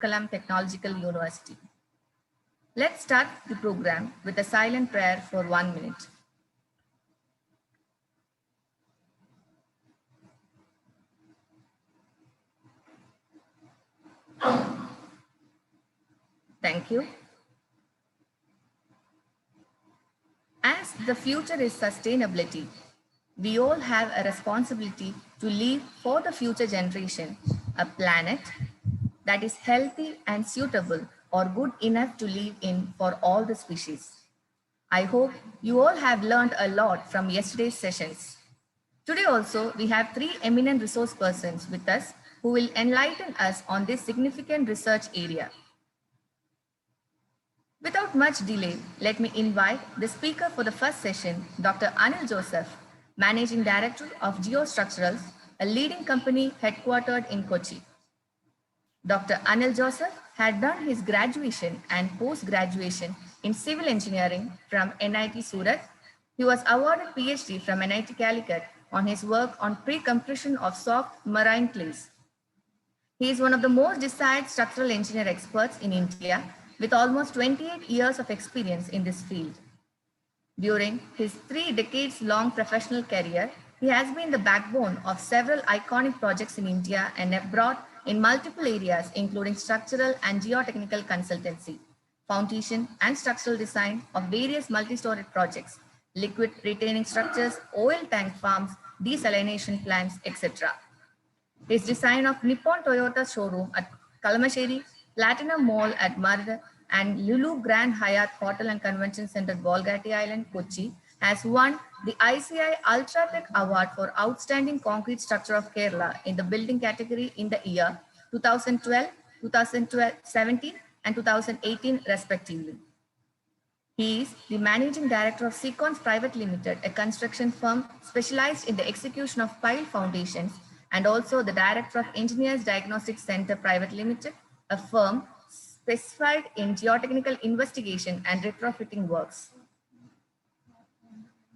Kalam Technological University. Let's start the program with a silent prayer for 1 minute. Thank you. As the future is sustainability, we all have a responsibility to leave for the future generation a planet that is healthy and suitable or good enough to live in for all the species. I hope you all have learned a lot from yesterday's sessions. Today also, we have three eminent resource persons with us who will enlighten us on this significant research area. Without much delay, let me invite the speaker for the first session, Dr. Anil Joseph, Managing Director of Geostructurals, a leading company headquartered in Kochi. Dr. Anil Joseph had done his graduation and post-graduation in civil engineering from NIT Surat. He was awarded PhD from NIT Calicut on his work on pre-compression of soft marine clays. He is one of the most desired structural engineer experts in India with almost 28 years of experience in this field. During his 3 decades-long professional career, he has been the backbone of several iconic projects in India and abroad in multiple areas, including structural and geotechnical consultancy, foundation and structural design of various multi-story projects, liquid retaining structures, oil tank farms, desalination plants, etc. His design of Nippon Toyota showroom at Kalamasheri, Platinum Mall at Mard, and Lulu Grand Hyatt Hotel and Convention Center, Bolgatti Island, Kochi, has won the ICI Ultratech Award for Outstanding Concrete Structure of Kerala in the building category in the year 2012, 2017, and 2018, respectively. He is the Managing Director of Sequence Private Limited, a construction firm specialized in the execution of pile foundations, and also the Director of Engineers Diagnostic Center Private Limited, a firm specified in geotechnical investigation and retrofitting works.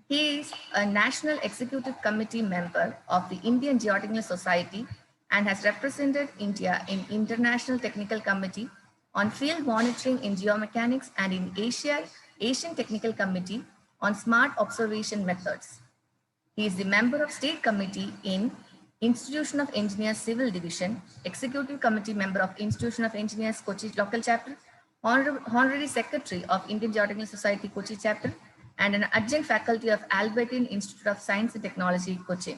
He is a National Executive Committee member of the Indian Geotechnical Society and has represented India in International Technical Committee on Field Monitoring in Geomechanics and in Asian Technical Committee on Smart Observation Methods. He is the member of State Committee in Institution of Engineers Civil Division, Executive Committee member of Institution of Engineers Kochi Local Chapter, Honorary Secretary of Indian Geotechnical Society Kochi Chapter, and an adjunct faculty of Albertine Institute of Science and Technology, Kochi.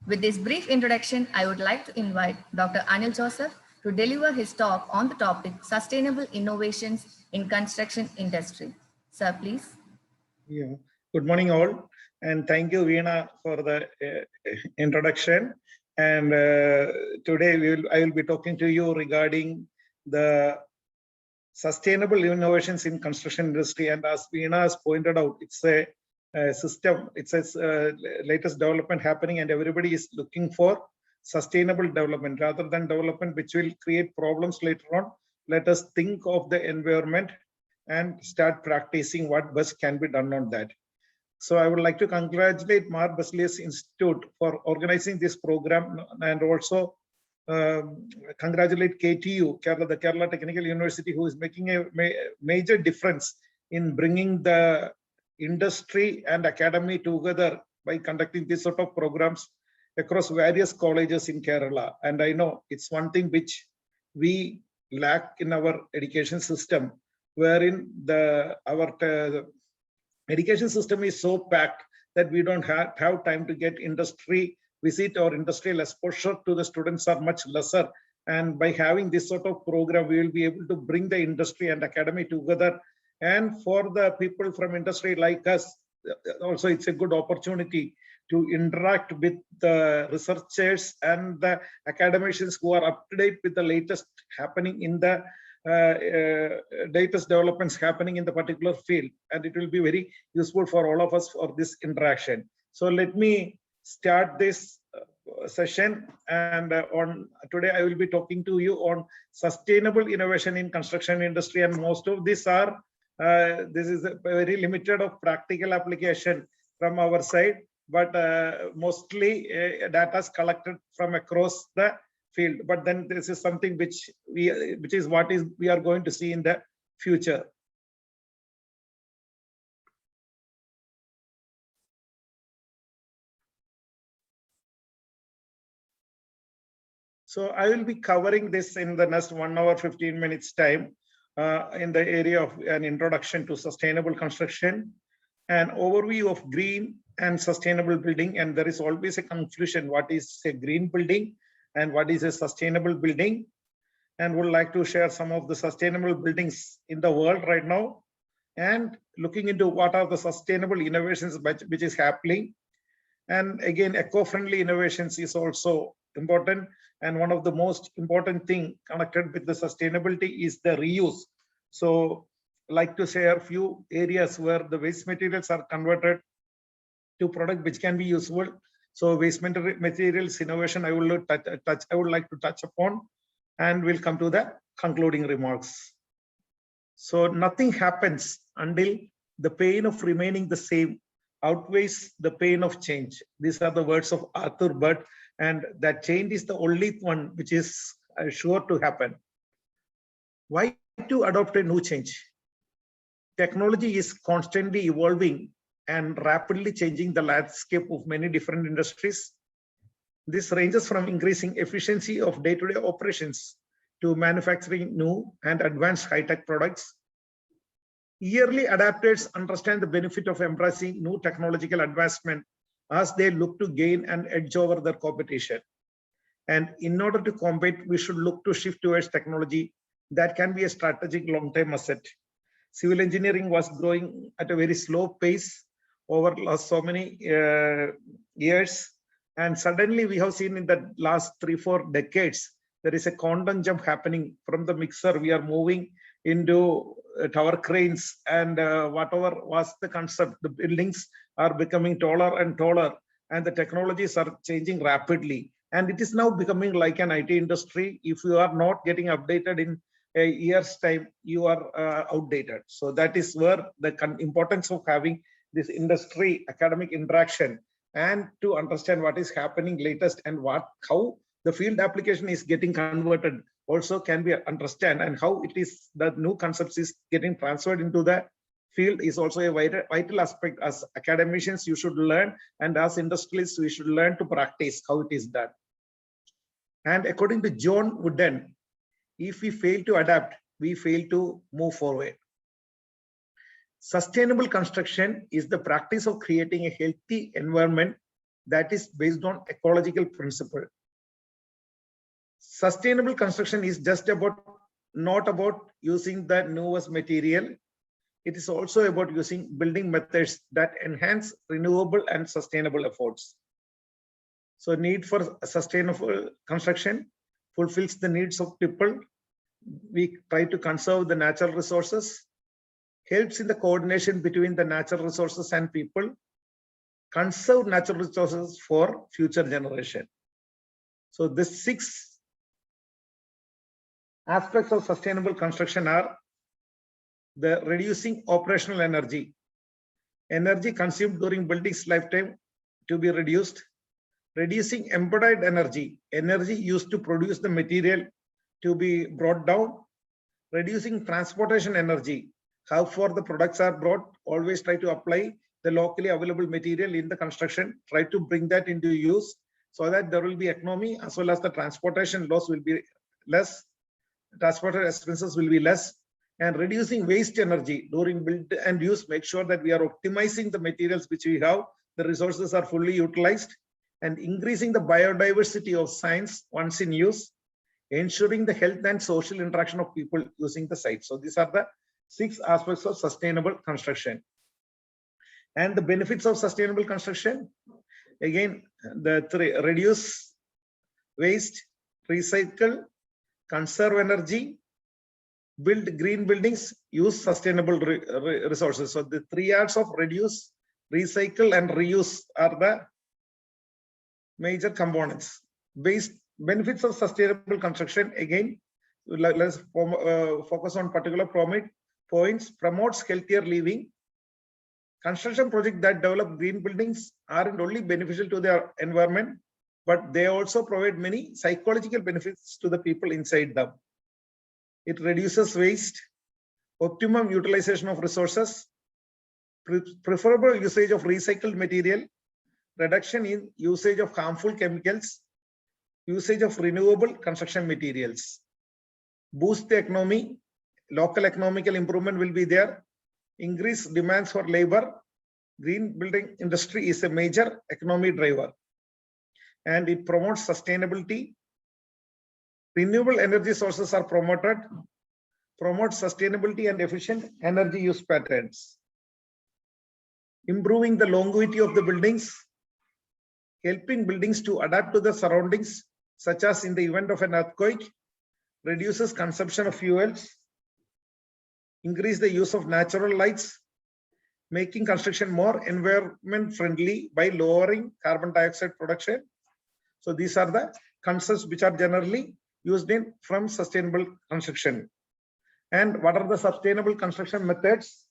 With this brief introduction, I would like to invite Dr. Anil Joseph to deliver his talk on the topic Sustainable Innovations in Construction Industry. Sir, please. Yeah. Good morning, all. And thank you, Veena, for the introduction. And today I will be talking to you regarding the sustainable innovations in construction industry. And as Veena has pointed out, it's a system, it's a latest development happening, and everybody is looking for sustainable development rather than development which will create problems later on. Let us think of the environment and start practicing what best can be done on that. So I would like to congratulate Mar Basilius Institute for organizing this program, and also congratulate KTU, the Kerala Technical University, who is making a major difference in bringing the industry and academy together by conducting this sort of programs across various colleges in Kerala. And I know it's one thing which we lack in our education system, wherein our education system is so packed that we don't have time to get industry visit or industrial exposure to the students are much lesser. And by having this sort of program, we will be able to bring the industry and academy together. And for the people from industry like us, also it's a good opportunity to interact with the researchers and the academicians who are up to date with the latest happening in the latest developments happening in the particular field, and it will be very useful for all of us for this interaction. So let me start this session, and on today I will be talking to you on sustainable innovation in construction industry, and most of these are this is a very limited of practical application from our side, but mostly data is collected from across the field, but then this is something which we are going to see in the future. So I will be covering this in the next 1 hour, 15 minutes time in the area of an introduction to sustainable construction, an overview of green and sustainable building. And there is always a confusion, what is a green building and what is a sustainable building? And would like to share some of the sustainable buildings in the world right now, and looking into what are the sustainable innovations which is happening. And again, eco-friendly innovations is also important. And one of the most important thing connected with the sustainability is the reuse. So like to share a few areas where the waste materials are converted to product which can be useful. So waste materials innovation, I would like to touch upon, and we'll come to the concluding remarks. So nothing happens until the pain of remaining the same outweighs the pain of change. These are the words of Arthur Burt, and that change is the only one which is sure to happen. Why to adopt a new change? Technology is constantly evolving and rapidly changing the landscape of many different industries. This ranges from increasing efficiency of day-to-day operations to manufacturing new and advanced high-tech products. Yearly adapters understand the benefit of embracing new technological advancement as they look to gain an edge over their competition. And in order to compete, we should look to shift towards technology that can be a strategic long-term asset. Civil engineering was growing at a very slow pace over so many years. And suddenly we have seen in the last 3-4 decades, there is a quantum jump happening. From the mixer, we are moving into tower cranes, and whatever was the concept, the buildings are becoming taller and taller, and the technologies are changing rapidly. And it is now becoming like an IT industry. If you are not getting updated in a year's time, you are outdated. So that is where the importance of having this industry academic interaction, and to understand what is happening latest and how the field application is getting converted also can be understand, and how it is the new concepts is getting transferred into the field is also a vital aspect. As academicians, you should learn, and as industrialists, we should learn to practice how it is done. And according to John Wooden, if we fail to adapt, we fail to move forward. Sustainable construction is the practice of creating a healthy environment that is based on ecological principle. Sustainable construction is not about using the newest material. It is also about using building methods that enhance renewable and sustainable efforts. So need for sustainable construction fulfills the needs of people. We try to conserve the natural resources, helps in the coordination between the natural resources and people, conserve natural resources for future generation. So the 6 aspects of sustainable construction are the reducing operational energy consumed during building's lifetime to be reduced, reducing embodied energy used to produce the material to be brought down, reducing transportation energy, how far the products are brought, always try to apply the locally available material in the construction, try to bring that into use so that there will be economy, as well as the transportation loss will be less, transportation expenses will be less, and reducing waste energy during build and use, make sure that we are optimizing the materials which we have, the resources are fully utilized, and increasing the biodiversity of science once in use, ensuring the health and social interaction of people using the site. So these are the 6 aspects of sustainable construction. And the benefits of sustainable construction, again, the 3: reduce waste, recycle, conserve energy, build green buildings, use sustainable resources. So the 3 R's of reduce, recycle, and reuse are the major components. Benefits of sustainable construction, again, let's focus on particular points. Promotes healthier living. Construction projects that develop green buildings aren't only beneficial to their environment, but they also provide many psychological benefits to the people inside them. It reduces waste, optimum utilization of resources, preferable usage of recycled material, reduction in usage of harmful chemicals, usage of renewable construction materials. Boost the economy, local economical improvement will be there, increase demands for labor. Green building industry is a major economic driver, and it promotes sustainability. Renewable energy sources are promoted, promote sustainability and efficient energy use patterns. Improving the longevity of the buildings, helping buildings to adapt to the surroundings, such as in the event of an earthquake, reduces consumption of fuels, increase the use of natural lights, making construction more environment friendly by lowering carbon dioxide production. So these are the concepts which are generally used in from sustainable construction. And what are the sustainable construction methods?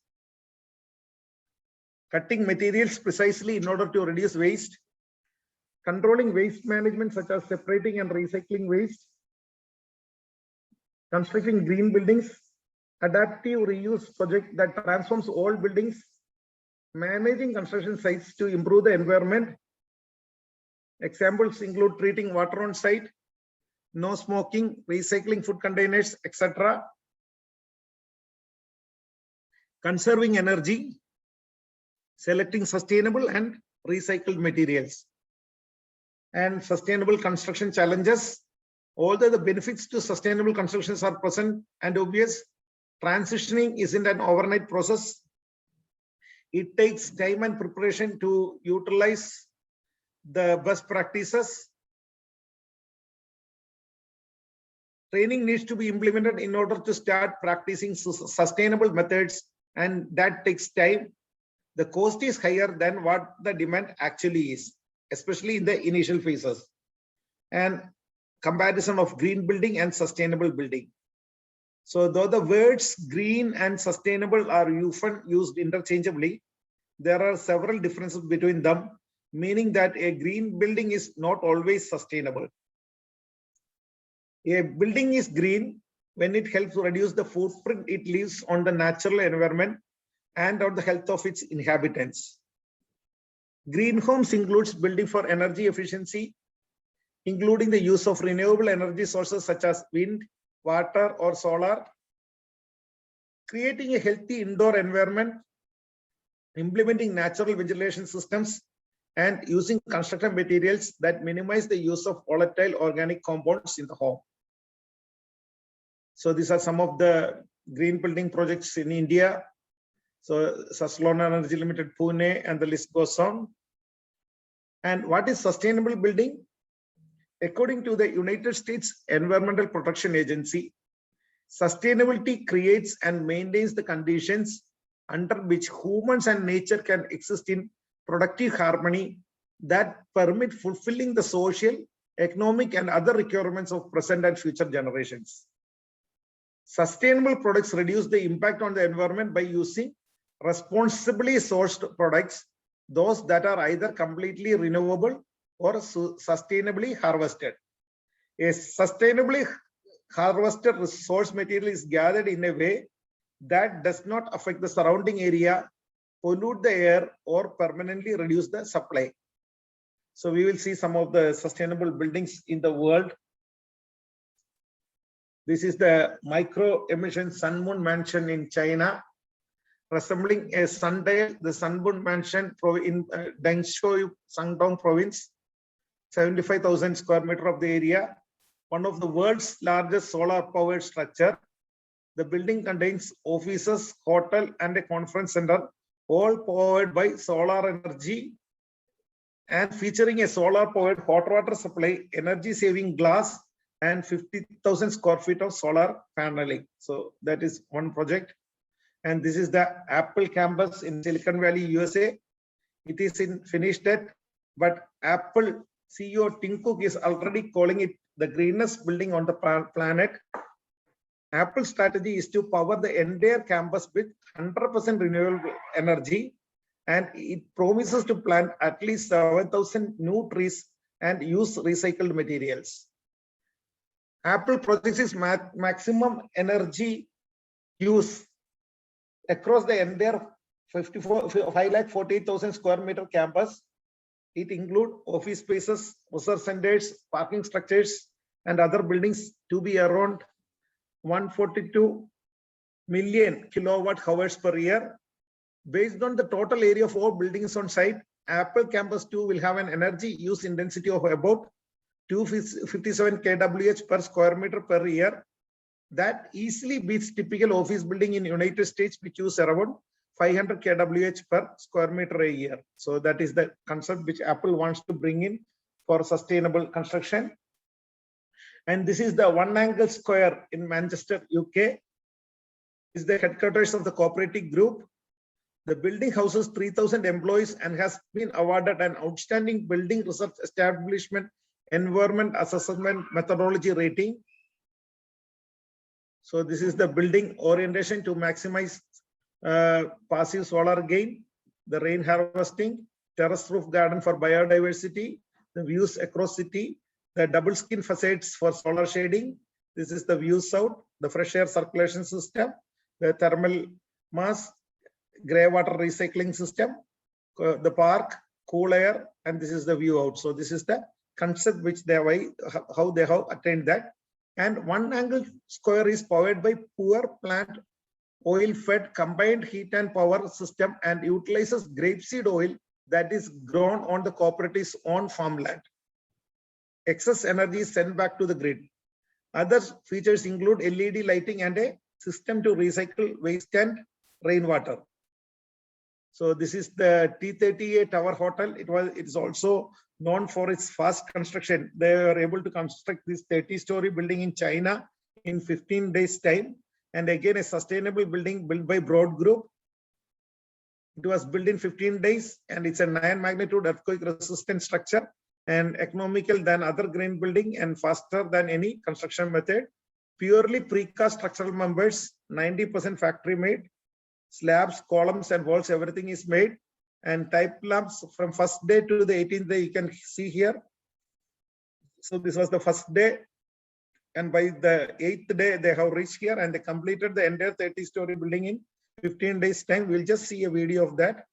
Cutting materials precisely in order to reduce waste, controlling waste management such as separating and recycling waste, constructing green buildings, adaptive reuse project that transforms old buildings, managing construction sites to improve the environment. Examples include treating water on site, no smoking, recycling food containers, etc. Conserving energy, selecting sustainable and recycled materials. And sustainable construction challenges. Although the benefits to sustainable constructions are present and obvious, transitioning isn't an overnight process. It takes time and preparation to utilize the best practices. Training needs to be implemented in order to start practicing sustainable methods, and that takes time. The cost is higher than what the demand actually is, especially in the initial phases. And comparison of green building and sustainable building. So though the words green and sustainable are often used interchangeably, there are several differences between them, meaning that a green building is not always sustainable. A building is green when it helps to reduce the footprint it leaves on the natural environment and on the health of its inhabitants. Green homes includes building for energy efficiency, including the use of renewable energy sources such as wind, water, or solar, creating a healthy indoor environment, implementing natural ventilation systems, and using construction materials that minimize the use of volatile organic compounds in the home. So these are some of the green building projects in India. So Sassalona Energy Limited, Pune, and the list goes on. And what is sustainable building? According to the United States Environmental Protection Agency, sustainability creates and maintains the conditions under which humans and nature can exist in productive harmony that permit fulfilling the social, economic, and other requirements of present and future generations. Sustainable products reduce the impact on the environment by using responsibly sourced products, those that are either completely renewable or sustainably harvested. A sustainably harvested resource material is gathered in a way that does not affect the surrounding area, pollute the air, or permanently reduce the supply. So we will see some of the sustainable buildings in the world. This is the micro emission Sun Moon Mansion in China, resembling a sundial. The Sun Moon Mansion in Dengzhou, Shandong province, 75,000 square meter of the area, one of the world's largest solar powered structure. The building contains offices, hotel, and a conference center, all powered by solar energy and featuring a solar powered hot water supply, energy saving glass, and 50,000 square feet of solar paneling. So that is one project. And this is the Apple campus in Silicon Valley, USA. It is in finished state, but Apple CEO Tim Cook is already calling it the greenest building on the planet. Apple's strategy is to power the entire campus with 100% renewable energy, and it promises to plant at least 7,000 new trees and use recycled materials. Apple projects its maximum energy use across the entire 548,000 square meter campus. It includes office spaces, research centers, parking structures, and other buildings to be around 142 million kilowatt hours per year. Based on the total area of all buildings on site, Apple Campus 2 will have an energy use intensity of about 257 kWh per square meter per year. That easily beats typical office building in United States, which use around 500 kWh per square meter a year. So that is the concept which Apple wants to bring in for sustainable construction. And this is the One Angle Square in Manchester, UK. Is the headquarters of the cooperative group. The building houses 3,000 employees and has been awarded an outstanding building research establishment environment assessment methodology rating. So this is the building orientation to maximize passive solar gain, the rain harvesting, terrace roof garden for biodiversity, the views across city, the double skin facades for solar shading. This is the views out, the fresh air circulation system, the thermal mass, grey water recycling system, the park, cool air, and this is the view out. So this is the concept which they have, how they have attained that. And One Angle Square is powered by poor plant oil fed combined heat and power system and utilizes grapeseed oil that is grown on the cooperative's own farmland. Excess energy is sent back to the grid. Other features include LED lighting and a system to recycle waste and rainwater. So this is the T38 Tower Hotel. It is also known for its fast construction. They were able to construct this 30-story building in China in 15 days time. And again, a sustainable building built by Broad Group. It was built in 15 days and it's a 9 magnitude earthquake resistant structure and economical than other green building and faster than any construction method. Purely precast structural members, 90% factory made. Slabs, columns and walls, everything is made. And type lamps from first day to the 18th day, you can see here. So this was the first day. And by the 8th day, they have reached here and they completed the entire 30-story building in 15 days time. We'll just see a video of that.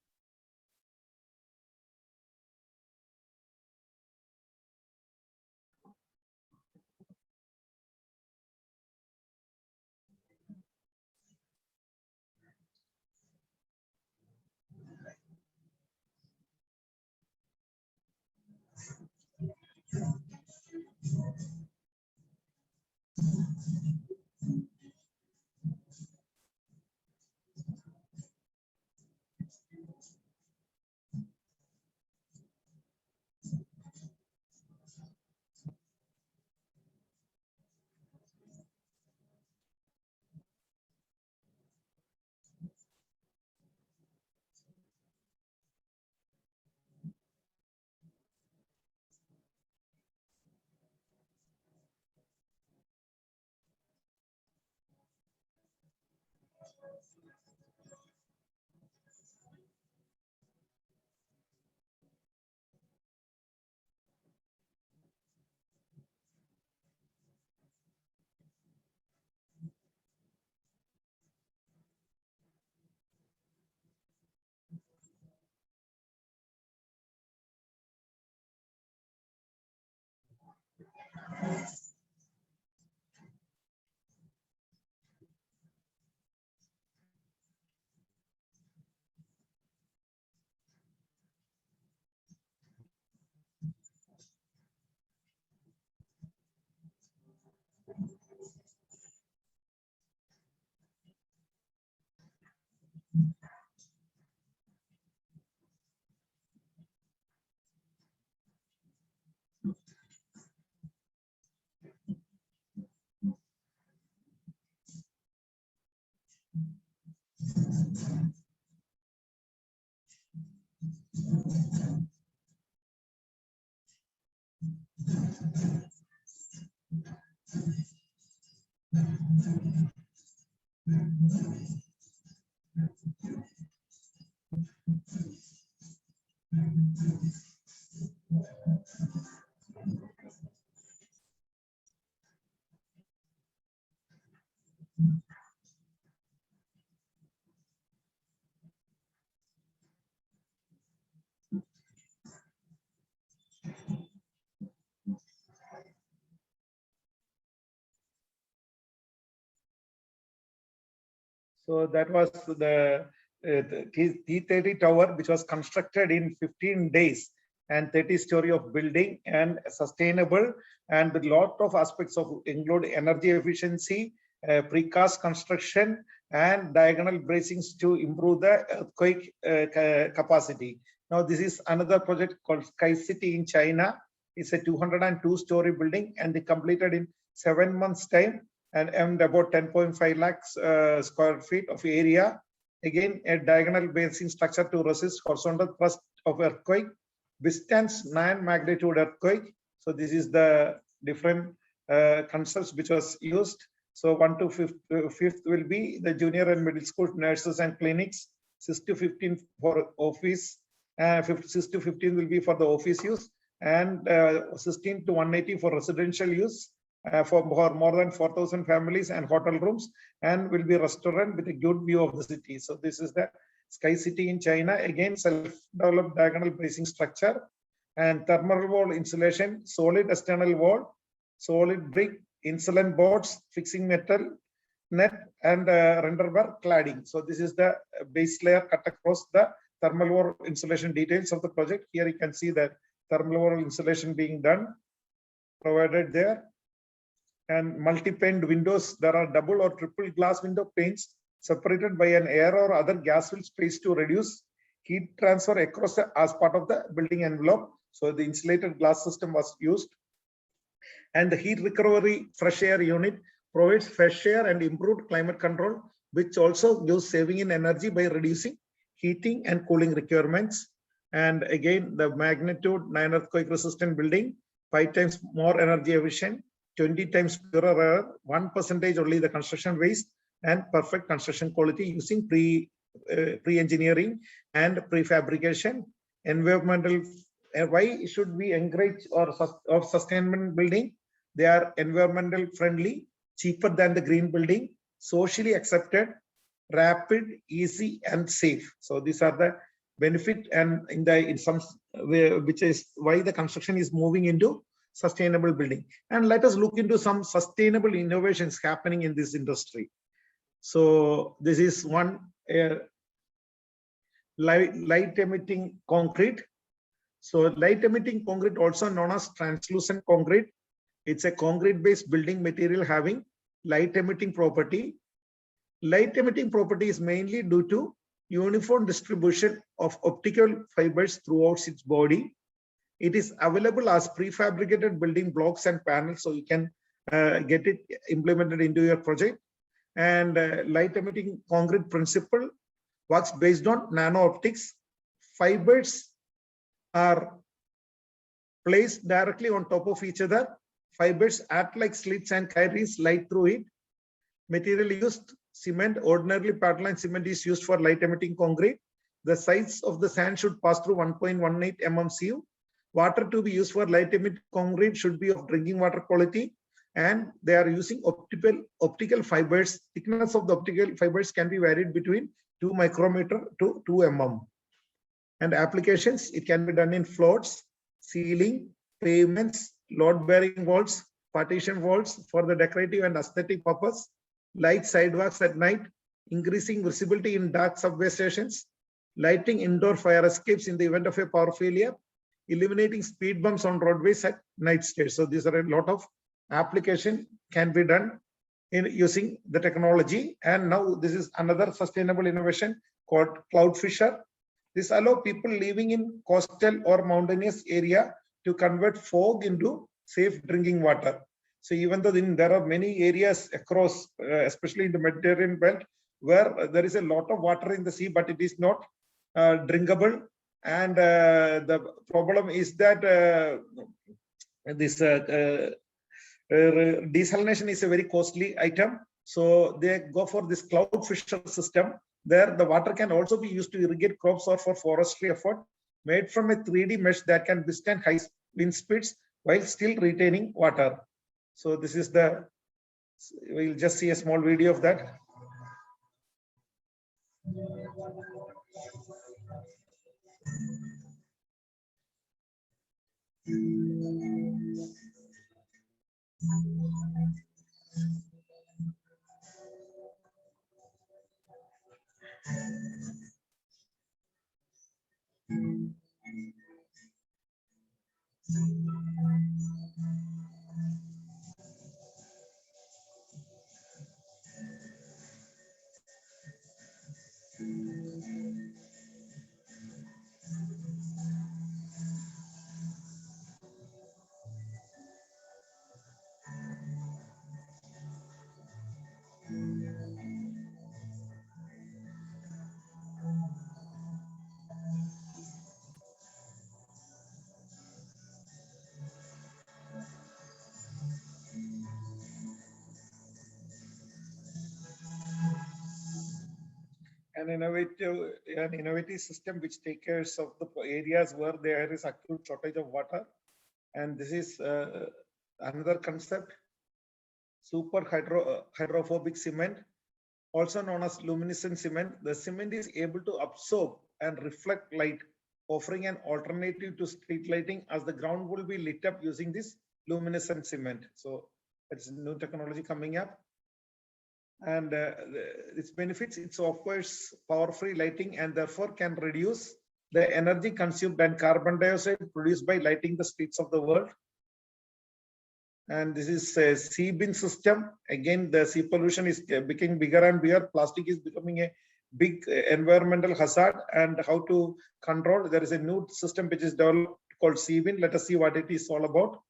So that was the T30 tower, which was constructed in 15 days and 30-story of building and sustainable, and with lot of aspects of include energy efficiency, precast construction, and diagonal bracings to improve the earthquake capacity. Now this is another project called Sky City in China. It's a 202-story building, and they completed in 7 months time, and about 10.5 lakhs square feet of area. Again, a diagonal bracing structure to resist horizontal thrust of earthquake, withstands 9 magnitude earthquake. So this is the different concepts which was used. So 1 to 5th will be the junior and middle school nurses and clinics. 6 to 15 for office, 6 to 15 will be for the office use, and 16 to 180 for residential use. For more than 4,000 families and hotel rooms, and will be restaurant with a good view of the city. So this is the Sky City in China. Again, self-developed diagonal bracing structure and thermal wall insulation, solid external wall, solid brick, insulation boards, fixing metal, net, and render bar cladding. So this is the base layer cut across the thermal wall insulation details of the project. Here you can see that thermal wall insulation being done, provided there. And multi-paned windows, there are double or triple glass window panes separated by an air or other gas-filled space to reduce heat transfer across the as part of the building envelope. So the insulated glass system was used. And the heat recovery fresh air unit provides fresh air and improved climate control, which also gives saving in energy by reducing heating and cooling requirements. And again, the magnitude 9 earthquake resistant building, 5 times more energy efficient, 20 times purer air, 1% only the construction waste, and perfect construction quality using pre-engineering and prefabrication. Environmental, why should we encourage or sustainable building? They are environmental friendly, cheaper than the green building, socially accepted, rapid, easy, and safe. So these are the benefit, and in some way, which is why the construction is moving into sustainable building. And let us look into some sustainable innovations happening in this industry. So this is one light emitting concrete. So light emitting concrete, also known as translucent concrete, it's a concrete based building material having light emitting property. Light emitting property is mainly due to uniform distribution of optical fibers throughout its body. It is available as prefabricated building blocks and panels, so you can get it implemented into your project. And light emitting concrete principle works based on nano optics. Fibers are placed directly on top of each other. Fibers act like slits and carries light through it. Material used, cement. Ordinarily Portland cement is used for light emitting concrete. The size of the sand should pass through 1.18 mm sieve. Water to be used for light emitting concrete should be of drinking water quality, and they are using optical fibers. Thickness of the optical fibers can be varied between 2 micrometer to 2 mm. And applications, it can be done in floors, ceiling, pavements, load-bearing walls, partition walls for the decorative and aesthetic purpose, light sidewalks at night, increasing visibility in dark subway stations, lighting indoor fire escapes in the event of a power failure, eliminating speed bumps on roadways at night stays. So these are a lot of application can be done in using the technology. And now this is another sustainable innovation called Cloud Fisher. This allows people living in coastal or mountainous area to convert fog into safe drinking water. So even though there are many areas across, especially in the Mediterranean belt, where there is a lot of water in the sea, but it is not drinkable. And the problem is that this desalination is a very costly item. So they go for this Cloud Fisher system. There the water can also be used to irrigate crops or for forestry effort, made from a 3D mesh that can withstand high wind speeds while still retaining water. So this is we'll just see a small video of that. An innovative system which takes care of the areas where there is acute shortage of water. And this is another concept, hydrophobic cement, also known as luminescent cement. The cement is able to absorb and reflect light, offering an alternative to street lighting, as the ground will be lit up using this luminescent cement. So it's new technology coming up. And its benefits, it offers power-free lighting and therefore can reduce the energy consumed and carbon dioxide produced by lighting the streets of the world. And this is a sea bin system. Again, the sea pollution is becoming bigger and bigger. Plastic is becoming a big environmental hazard, and how to control. There is a new system which is developed called sea bin. Let us see what it is all about.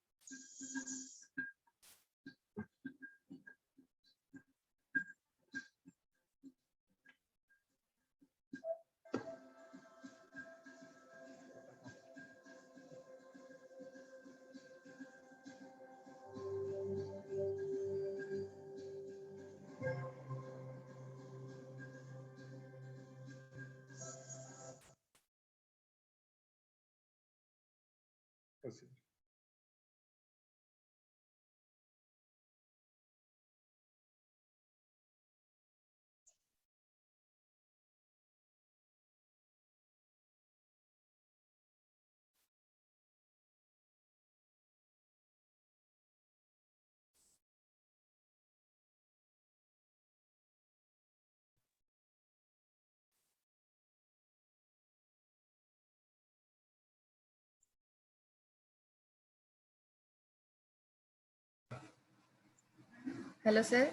Hello, sir.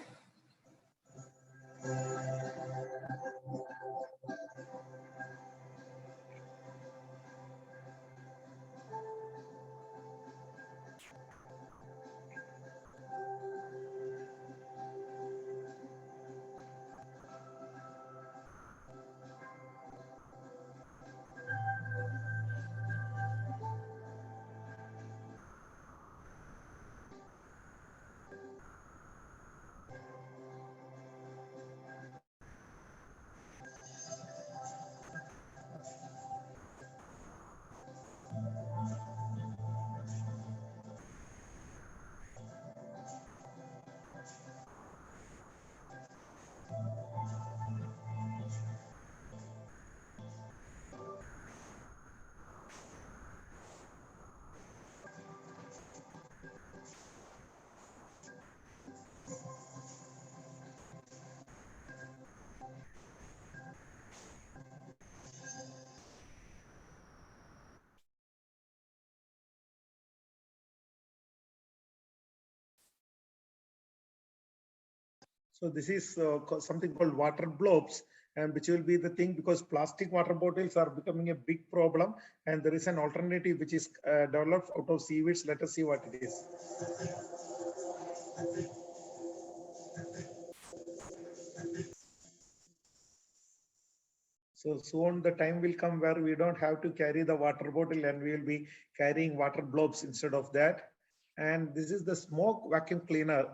So this is something called water globes, and which will be the thing, because plastic water bottles are becoming a big problem, and there is an alternative which is developed out of seaweeds. Let us see what it is. So soon the time will come where we don't have to carry the water bottle, and we will be carrying water globes instead of that. And this is the smoke vacuum cleaner,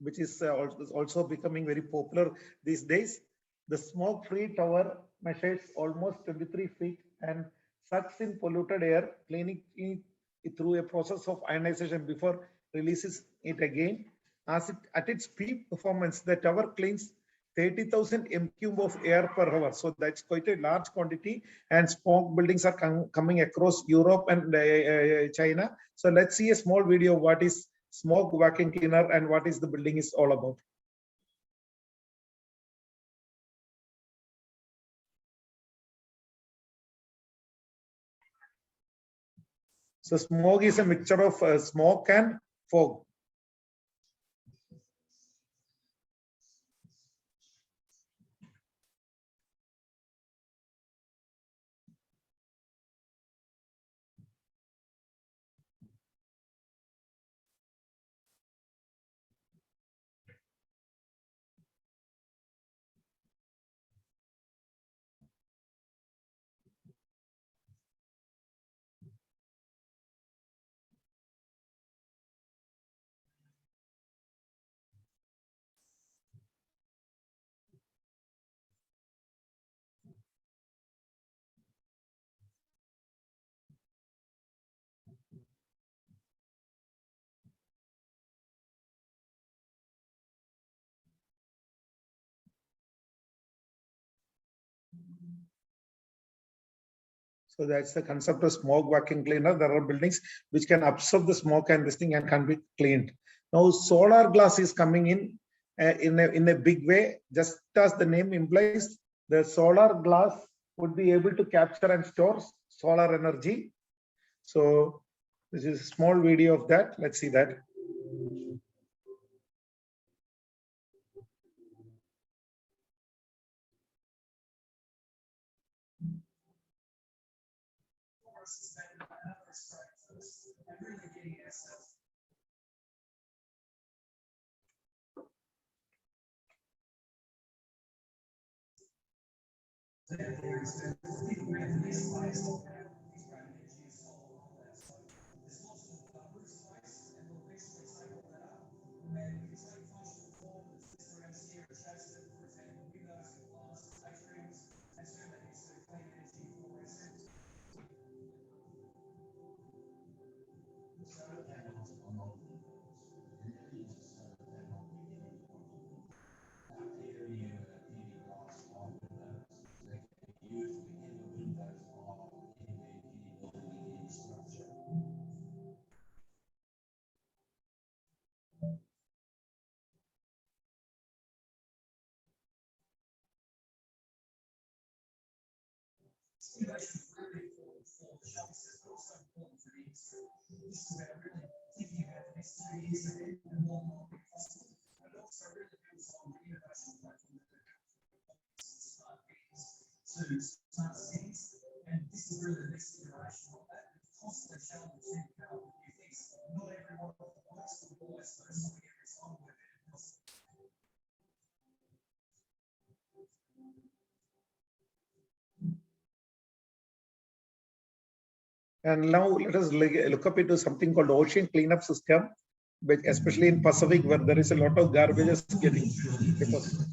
which is also becoming very popular these days. The smoke-free tower measures almost 23 feet and sucks in polluted air, cleaning it through a process of ionization before releases it again. At its peak performance, the tower cleans 30,000 m³ of air per hour. So that's quite a large quantity, and smoke buildings are coming across Europe and China. So let's see a small video of what is smoke vacuum cleaner and what is the building is all about. So smoke is a mixture of smoke and fog. So that's the concept of smoke vacuum cleaner. There are buildings which can absorb the smoke and this thing and can be cleaned. Now solar glass is coming in a big way. Just as the name implies, the solar glass would be able to capture and store solar energy. So this is a small video of that. Let's see that. And now let us look up into something called ocean cleanup system, which especially in Pacific, where there is a lot of garbage getting deposited.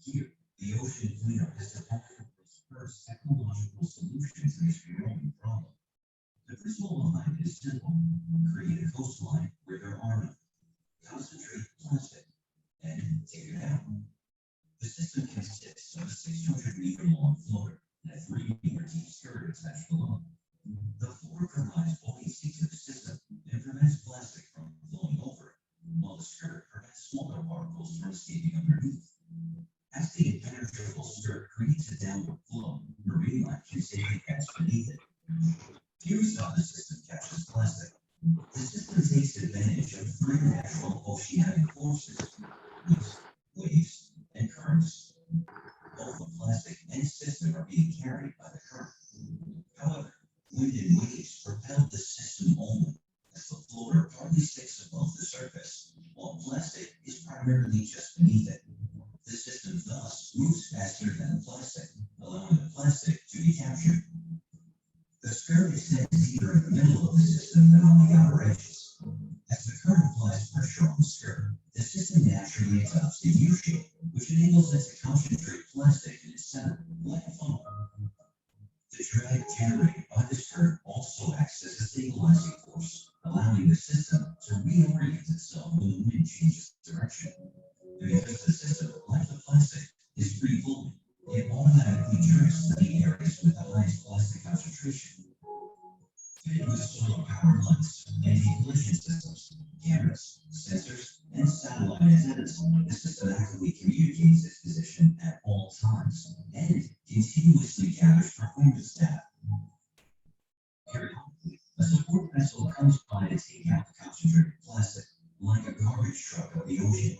Here, the ocean cleanup is the first technological solution to this growing problem. The principle behind it is simple: create a coastline where there are none, concentrate plastic, and take it out. The system consists of a 600-meter long floater and a 3-meter deep skirt attached below. The floor provides buoyancy to the system and prevents plastic from flowing over it, while the skirt prevents smaller particles from escaping underneath. As the impenetrable skirt creates a downward flow, marine life can safely pass beneath it. Here's how the system catches plastic. The system takes advantage of 3 natural oceanic forces: winds, waves, and currents. Both the plastic and system are being carried by the current. However, wind and waves propel the system only, as the floater partly sticks above the surface, while plastic is primarily just beneath it. The system thus moves faster than the plastic, allowing the plastic to be captured. The skirt extends deeper in the middle of the system than on the outer edges. As the current applies pressure on the skirt, the system naturally adopts a U shape, which enables it to concentrate plastic in its center, like a funnel. The drag generated by the skirt also acts as a stabilizing force, allowing the system to reorient itself when the wind changes direction. And because the system, like the plastic, is free floating, it automatically drifts to the areas with the highest plastic concentration. Fitted with solar power lights, anti-collision systems, cameras, sensors, and satellite antennas, the system actively communicates its position at all times and continuously gathers performance data. Periodically, a support vessel comes by to take out the concentrated plastic, like a garbage truck of the ocean.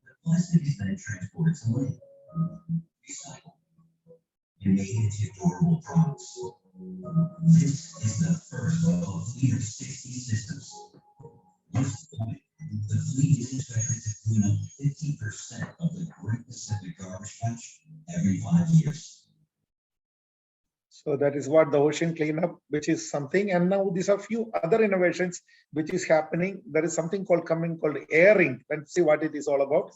The plastic is then transported to land, recycled, and made into durable products. This is the first of a fleet of 60 systems. Once deployed, the fleet is expected to clean up 50% of the Great Pacific Garbage Patch every 5 years. So that is what the ocean cleanup, which is something. And now these are few other innovations which is happening. There is something called airing. Let's see what it is all about.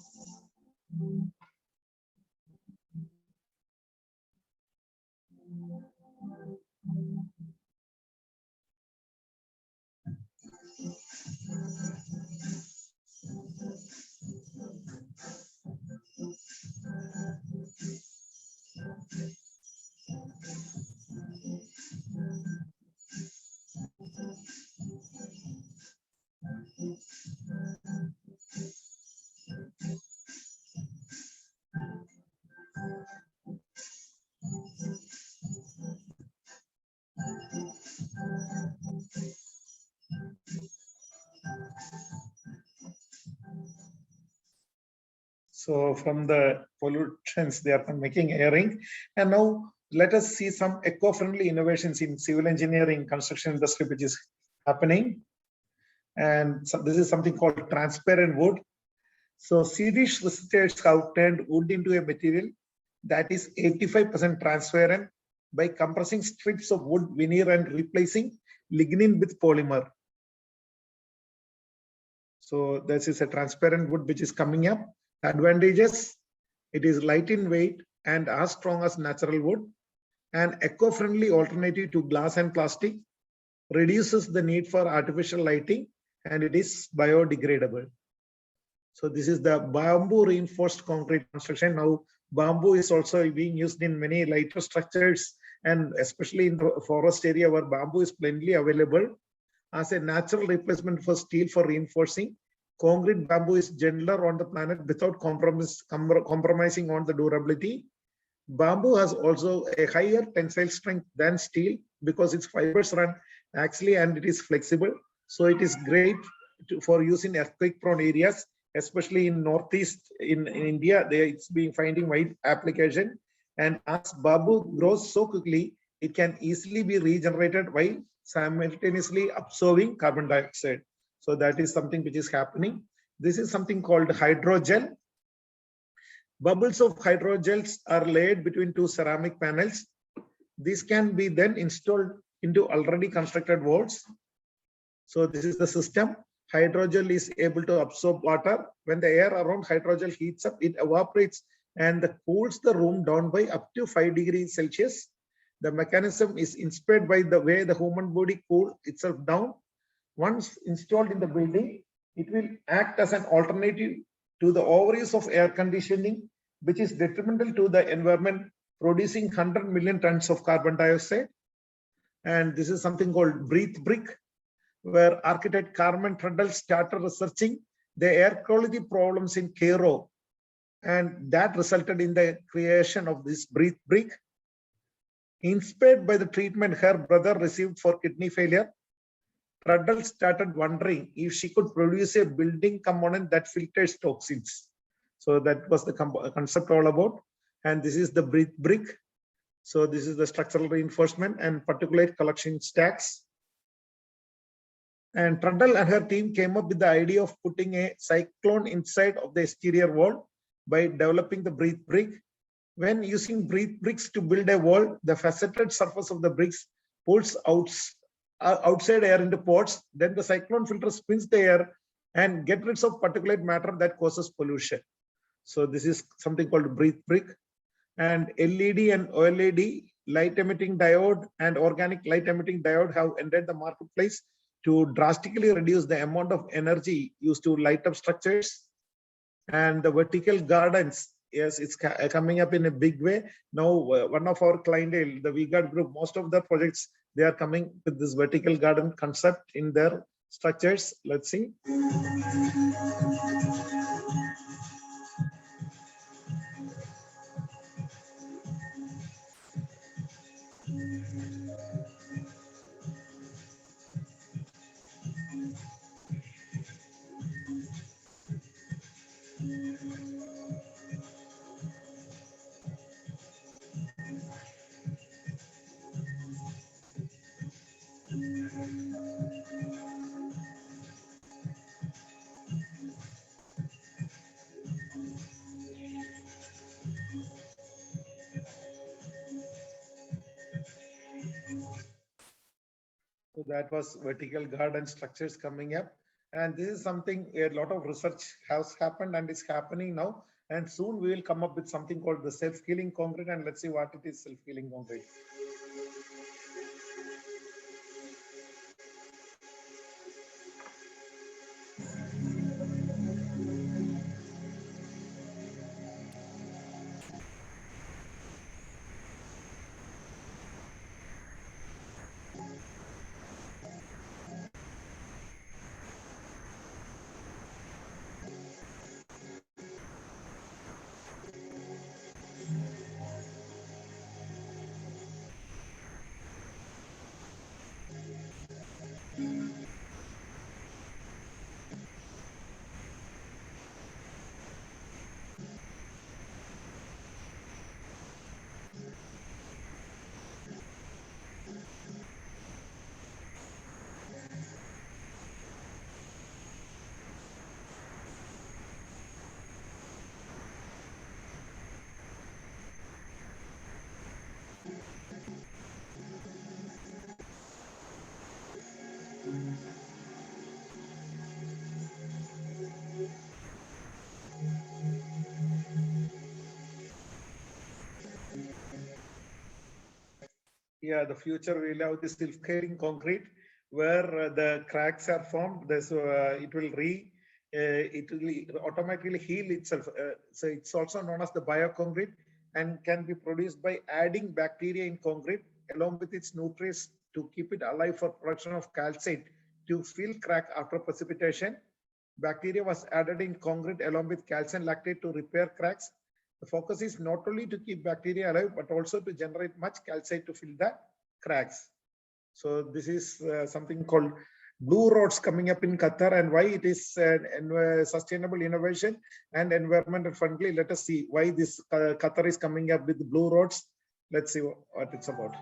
So from the pollutants, they are making airing. And now let us see some eco-friendly innovations in civil engineering, construction industry, which is happening. And so this is something called transparent wood. So Swedish researchers have turned wood into a material that is 85% transparent by compressing strips of wood veneer and replacing lignin with polymer. So this is a transparent wood which is coming up. Advantages: it is light in weight and as strong as natural wood, an eco-friendly alternative to glass and plastic, reduces the need for artificial lighting, and it is biodegradable. So this is the bamboo reinforced concrete construction. Now bamboo is also being used in many lighter structures, and especially in the forest area where bamboo is plenty available as a natural replacement for steel for reinforcing. Concrete bamboo is gentler on the planet without compromising on the durability. Bamboo has also a higher tensile strength than steel because its fibers run axially and it is flexible. So it is great for use in earthquake prone areas, especially in Northeast in India. It's been finding wide application. And as bamboo grows so quickly, it can easily be regenerated while simultaneously absorbing carbon dioxide. So that is something which is happening. This is something called hydrogel. Bubbles of hydrogels are laid between two ceramic panels. These can be then installed into already constructed walls. So this is the system. Hydrogel is able to absorb water. When the air around hydrogel heats up, it evaporates and cools the room down by up to 5 degrees Celsius. The mechanism is inspired by the way the human body cools itself down. Once installed in the building, it will act as an alternative to the overuse of air conditioning, which is detrimental to the environment, producing 100 million tons of carbon dioxide. And this is something called Breathe Brick, where architect Carmen Trudell started researching the air quality problems in Cairo. And that resulted in the creation of this Breathe Brick. Inspired by the treatment her brother received for kidney failure, Trudell started wondering if she could produce a building component that filters toxins. So that was the concept all about. And this is the Breathe Brick. So this is the structural reinforcement and particulate collection stacks. And Trudell and her team came up with the idea of putting a cyclone inside of the exterior wall by developing the Breathe Brick. When using Breathe Bricks to build a wall, the faceted surface of the bricks pulls outside air into pods. Then the cyclone filter spins the air and get rid of particulate matter that causes pollution. So this is something called Breathe Brick. And LED and OLED, light emitting diode and organic light emitting diode have entered the marketplace to drastically reduce the amount of energy used to light up structures. And the vertical gardens, yes, it's coming up in a big way. Now, one of our clientele, the VGuard group, most of the projects, they are coming with this vertical garden concept in their structures. Let's see. So that was vertical garden structures coming up. And this is something a lot of research has happened and is happening now. And soon we will come up with something called the self-healing concrete. And let's see what it is, self-healing concrete. Yeah, the future will have the self-healing concrete where the cracks are formed. It will automatically heal itself. So it's also known as the bioconcrete and can be produced by adding bacteria in concrete along with its nutrients to keep it alive for production of calcite to fill crack after precipitation. Bacteria was added in concrete along with calcium lactate to repair cracks. The focus is not only to keep bacteria alive, but also to generate much calcite to fill the cracks. So this is something called blue roads coming up in Qatar, and why it is sustainable innovation and environmental friendly. Let us see why this Qatar is coming up with blue roads. Let's see what it's about.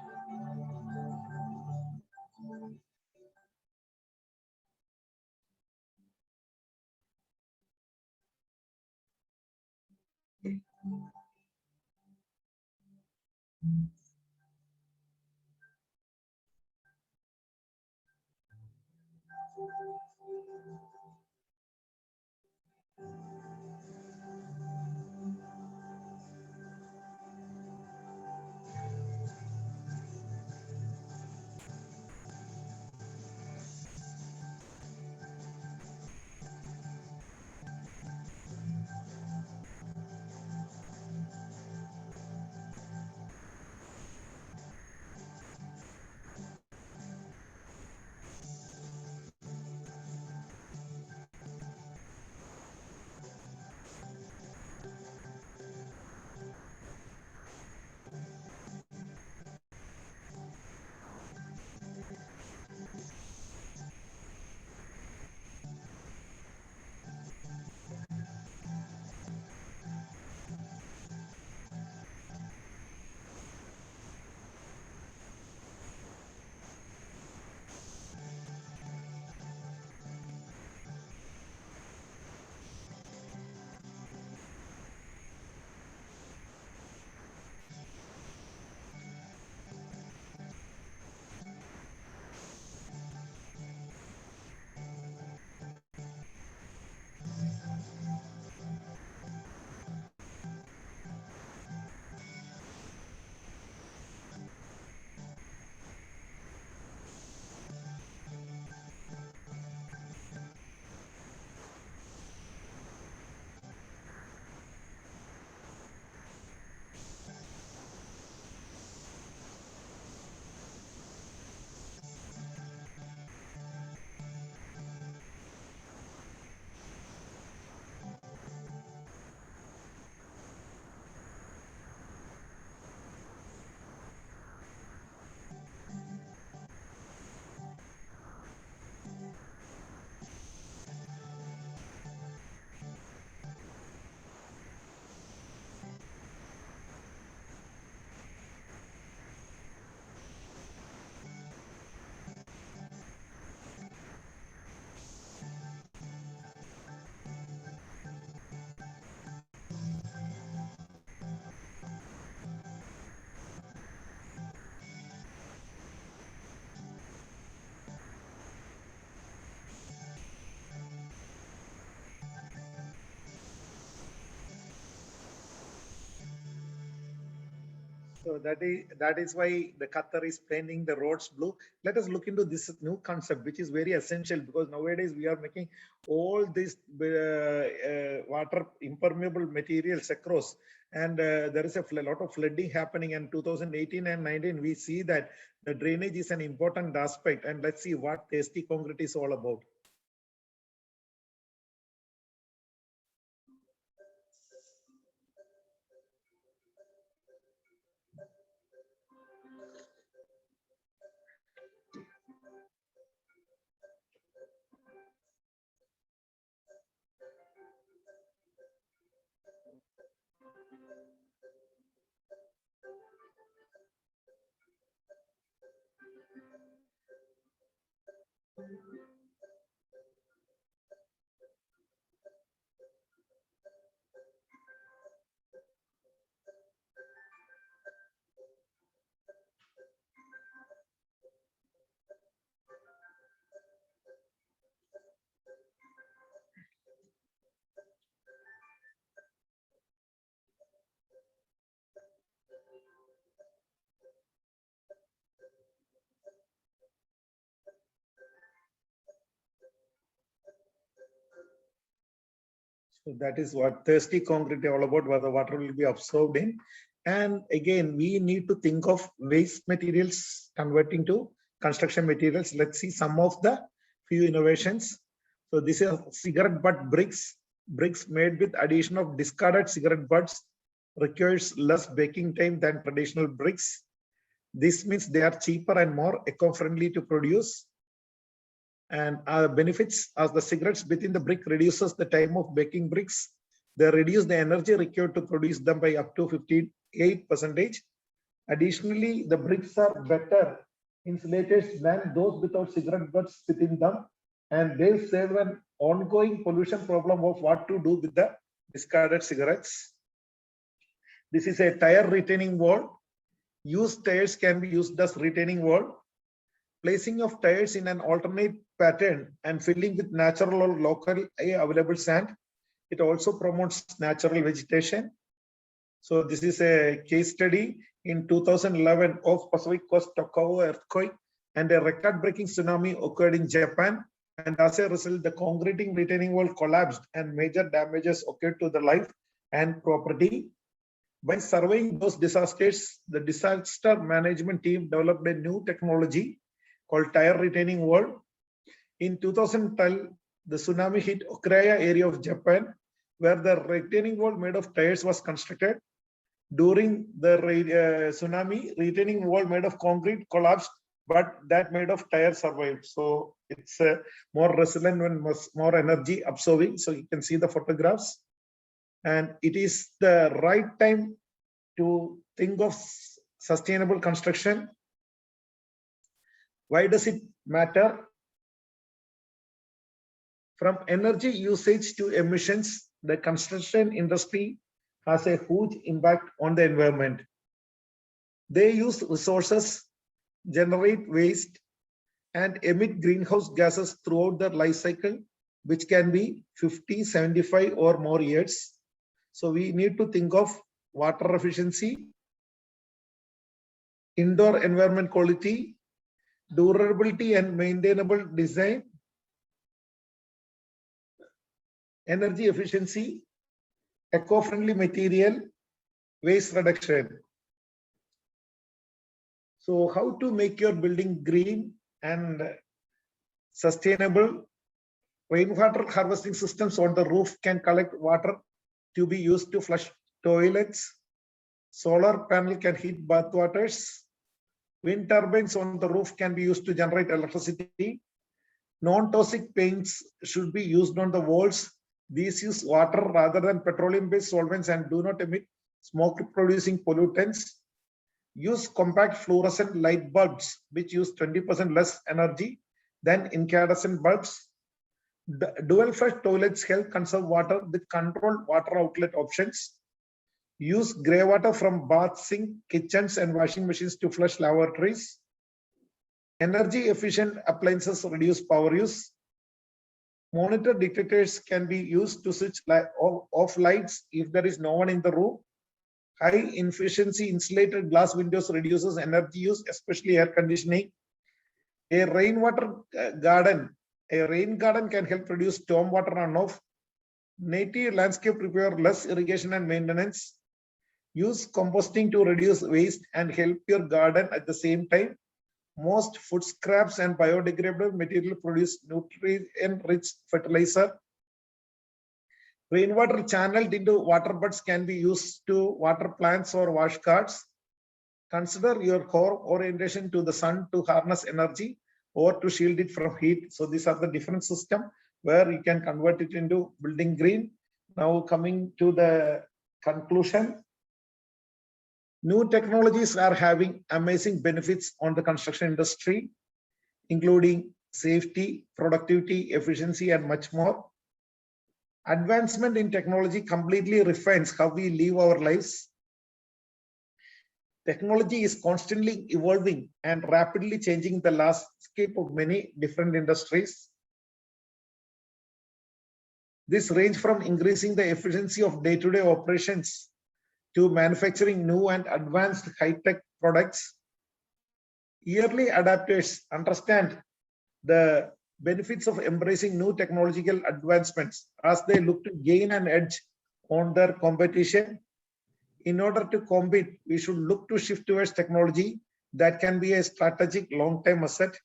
So that is why the Qatar is painting the roads blue. Let us look into this new concept, which is very essential because nowadays we are making all these water impermeable materials across, and there is a lot of flooding happening. In 2018 and 19, we see that the drainage is an important aspect. And let's see what Tasty Concrete is all about. So that is what thirsty concrete all about, where the water will be absorbed in. And again, we need to think of waste materials converting to construction materials. Let's see some of the few innovations. So this is cigarette butt bricks. Bricks made with addition of discarded cigarette butts requires less baking time than traditional bricks. This means they are cheaper and more eco-friendly to produce. And benefits as the cigarettes within the brick reduces the time of baking bricks. They reduce the energy required to produce them by up to 58%. Additionally, the bricks are better insulators than those without cigarette butts within them, and they save an ongoing pollution problem of what to do with the discarded cigarettes. This is a tire retaining wall. Used tires can be used as retaining wall. Placing of tires in an alternate pattern and filling with natural or local available sand. It also promotes natural vegetation. So this is a case study in 2011 of Pacific Coast Tokawa earthquake, and a record-breaking tsunami occurred in Japan. And as a result, the concreting retaining wall collapsed and major damages occurred to the life and property. By surveying those disasters, the disaster management team developed a new technology called tire retaining wall. In 2012, the tsunami hit Okinawa area of Japan, where the retaining wall made of tires was constructed. During the tsunami, retaining wall made of concrete collapsed, but that made of tire survived. So it's more resilient and more energy absorbing. So you can see the photographs. And it is the right time to think of sustainable construction. Why does it matter? From energy usage to emissions, the construction industry has a huge impact on the environment. They use resources, generate waste, and emit greenhouse gases throughout their life cycle, which can be 50, 75 or more years. So we need to think of water efficiency, indoor environment quality, durability and maintainable design, energy efficiency, eco-friendly material, waste reduction. So how to make your building green and sustainable? Rainwater harvesting systems on the roof can collect water to be used to flush toilets. Solar panel can heat bath waters. Wind turbines on the roof can be used to generate electricity. Non-toxic paints should be used on the walls. These use water rather than petroleum-based solvents and do not emit smoke-producing pollutants. Use compact fluorescent light bulbs, which use 20% less energy than incandescent bulbs. The dual flush toilets help conserve water with controlled water outlet options. Use grey water from bath sink, kitchens, and washing machines to flush lavatories. Energy efficient appliances reduce power use. Monitor detectors can be used to switch off lights if there is no one in the room. High efficiency insulated glass windows reduces energy use, especially air conditioning. A rainwater garden, a rain garden can help reduce stormwater runoff. Native landscape require less irrigation and maintenance. Use composting to reduce waste and help your garden at the same time. Most food scraps and biodegradable material produce nutrient-rich fertilizer. Rainwater channeled into water butts can be used to water plants or wash carts. Consider your core orientation to the sun to harness energy or to shield it from heat. So these are the different systems where you can convert it into building green. Now coming to the conclusion. New technologies are having amazing benefits on the construction industry, including safety, productivity, efficiency, and much more. Advancement in technology completely refines how we live our lives. Technology is constantly evolving and rapidly changing the landscape of many different industries. This ranges from increasing the efficiency of day-to-day operations to manufacturing new and advanced high-tech products. Early adapters understand the benefits of embracing new technological advancements as they look to gain an edge on their competition. In order to compete, we should look to shift towards technology that can be a strategic long-term asset.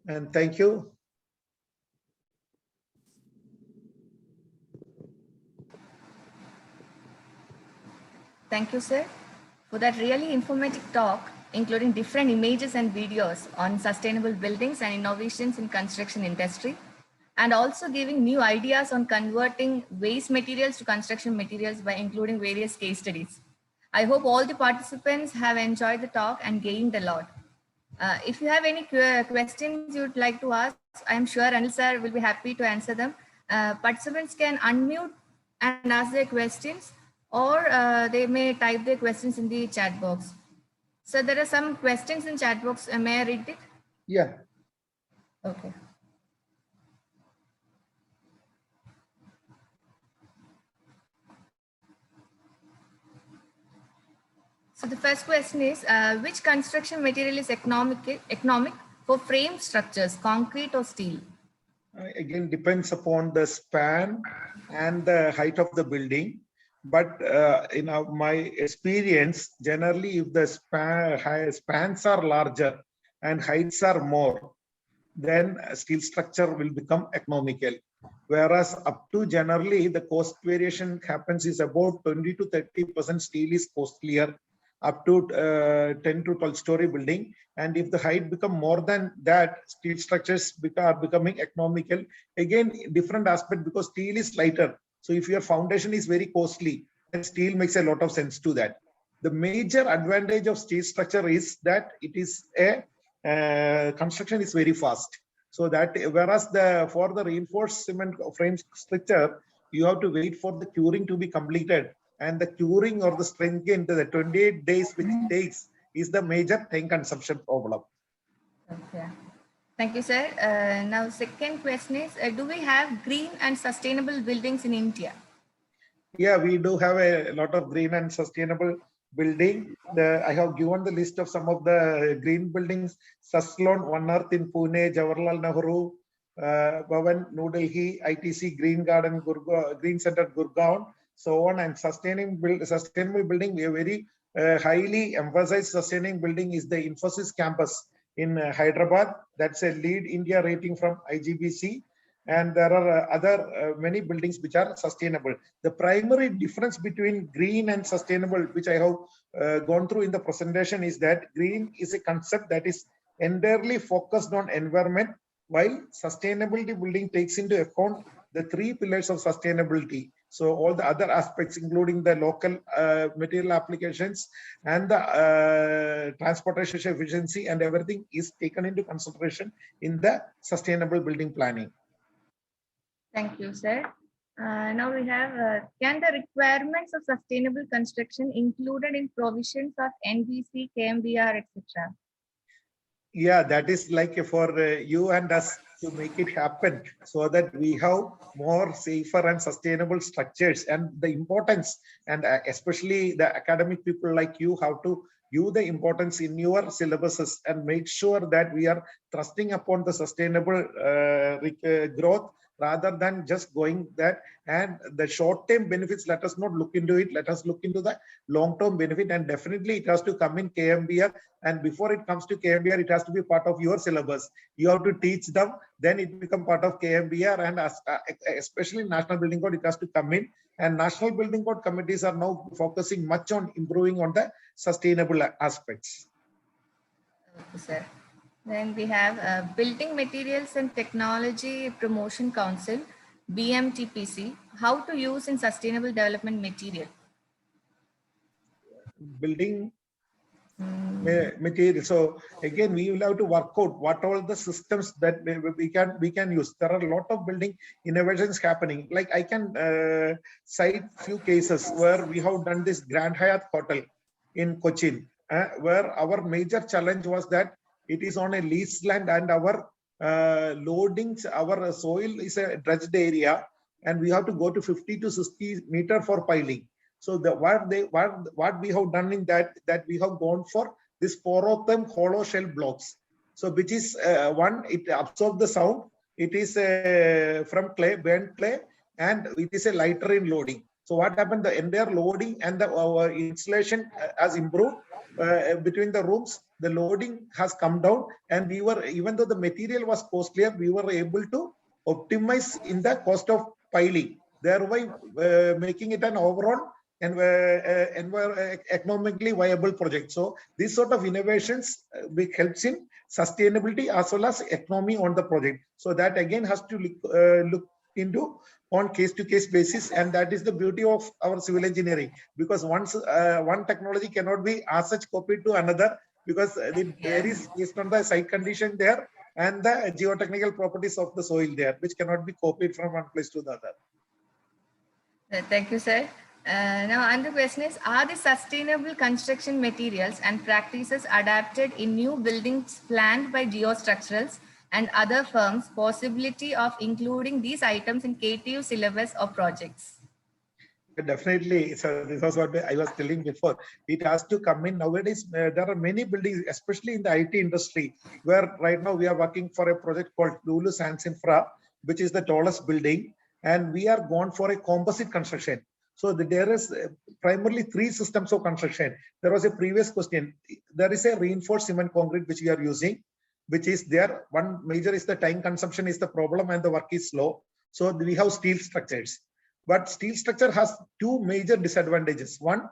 And thank you. Thank you, sir, for that really informative talk, including different images and videos on sustainable buildings and innovations in construction industry, and also giving new ideas on converting waste materials to construction materials by including various case studies. I hope all the participants have enjoyed the talk and gained a lot. If you have any questions you'd like to ask, I'm sure Anil sir will be happy to answer them. Participants can unmute and ask their questions, or they may type their questions in the chat box. So there are some questions in chat box. May I read it? Yeah. Okay. So the first question is, which construction material is economic for frame structures, concrete or steel? Again, depends upon the span and the height of the building. But in my experience, generally, if the spans are larger and heights are more, then steel structure will become economical. Whereas up to generally, the cost variation happens is about 20 to 30% steel is costlier up to 10 to 12 story building. And if the height become more than that, steel structures are becoming economical. Again, different aspect because steel is lighter. So if your foundation is very costly, then steel makes a lot of sense to that. The major advantage of steel structure is that it is a construction is very fast. So that whereas for the reinforced cement frame structure, you have to wait for the curing to be completed. And the curing or the strength gain to the 28 days which it takes is the major time consumption problem. Okay. Thank you, sir. Now, second question is, do we have green and sustainable buildings in India? Yeah, we do have a lot of green and sustainable building. I have given the list of some of the green buildings: Suslon, One Earth in Pune, Jawaharlal Nehru, Bhavan, New Delhi, ITC, Green Garden, Green Center, Gurgaon, so on. And sustainable building, we are very highly emphasized sustaining building is the Infosys campus in Hyderabad. That's a lead India rating from IGBC. And there are other many buildings which are sustainable. The primary difference between green and sustainable, which I have gone through in the presentation, is that green is a concept that is entirely focused on environment, while sustainability building takes into account the three pillars of sustainability. So all the other aspects, including the local material applications and the transportation efficiency and everything, is taken into consideration in the sustainable building planning. Thank you, sir. Now we have, can the requirements of sustainable construction included in provisions of NBC, KMBR, etc.? Yeah, that is like for you and us to make it happen so that we have more safer and sustainable structures. And the importance, and especially the academic people like you, have to give the importance in your syllabuses and make sure that we are thrusting upon the sustainable growth rather than just going that. And the short-term benefits, let us not look into it. Let us look into the long-term benefit, and definitely it has to come in KMBR. And before it comes to KMBR, it has to be part of your syllabus. You have to teach them, then it become part of KMBR, and especially National Building Code, it has to come in. And National Building Code committees are now focusing much on improving on the sustainable aspects. Okay, sir. Then we have Building Materials and Technology Promotion Council, BMTPC, how to use in sustainable development material. Building material. So again, we will have to work out what all the systems that we can use. There are a lot of building innovations happening. Like I can cite few cases where we have done this Grand Hyatt Hotel in Cochin, where our major challenge was that it is on a leased land, and our loadings, our soil is a dredged area, and we have to go to 50 to 60 meter for piling. So what we have done in that we have gone for this 4 of them hollow shell blocks. So which is one, it absorbs the sound. It is from clay, burnt clay, and it is a lighter in loading. So what happened? The entire loading and the insulation has improved between the rooms. The loading has come down, and we were, even though the material was costlier, we were able to optimize in the cost of piling, thereby making it an overall and economically viable project. So these sort of innovations helps in sustainability as well as economy on the project. So that again has to look into on case-to-case basis, and that is the beauty of our civil engineering, because once one technology cannot be as such copied to another, because it varies based on the site condition there and the geotechnical properties of the soil there, which cannot be copied from one place to the other. Thank you, sir. Now, another question is, are the sustainable construction materials and practices adapted in new buildings planned by geostructurals and other firms possibility of including these items in KTU syllabus of projects? Definitely. So this was what I was telling before. It has to come in nowadays. There are many buildings, especially in the IT industry, where right now we are working for a project called Lulu Sands Infra, which is the tallest building, and we are gone for a composite construction. So there is primarily 3 systems of construction. There was a previous question. There is a reinforced cement concrete which we are using, which is there. One major is the time consumption is the problem, and the work is slow. So we have steel structures. But steel structure has 2 major disadvantages. One,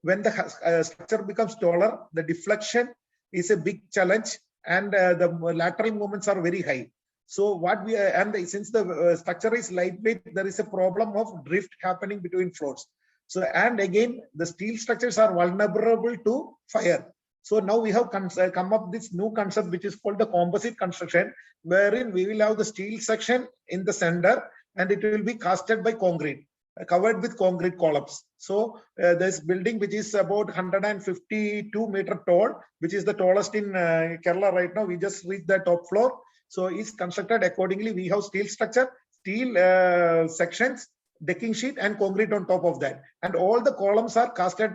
when the structure becomes taller, the deflection is a big challenge, and the lateral movements are very high. So what we and since the structure is lightweight, there is a problem of drift happening between floors. So, and again, the steel structures are vulnerable to fire. So now we have come up this new concept, which is called the composite construction, wherein we will have the steel section in the center, and it will be casted by concrete, covered with concrete columns. So this building, which is about 152 meter tall, which is the tallest in Kerala right now, we just reached the top floor. So it's constructed accordingly. We have steel structure, steel sections, decking sheet, and concrete on top of that. And all the columns are casted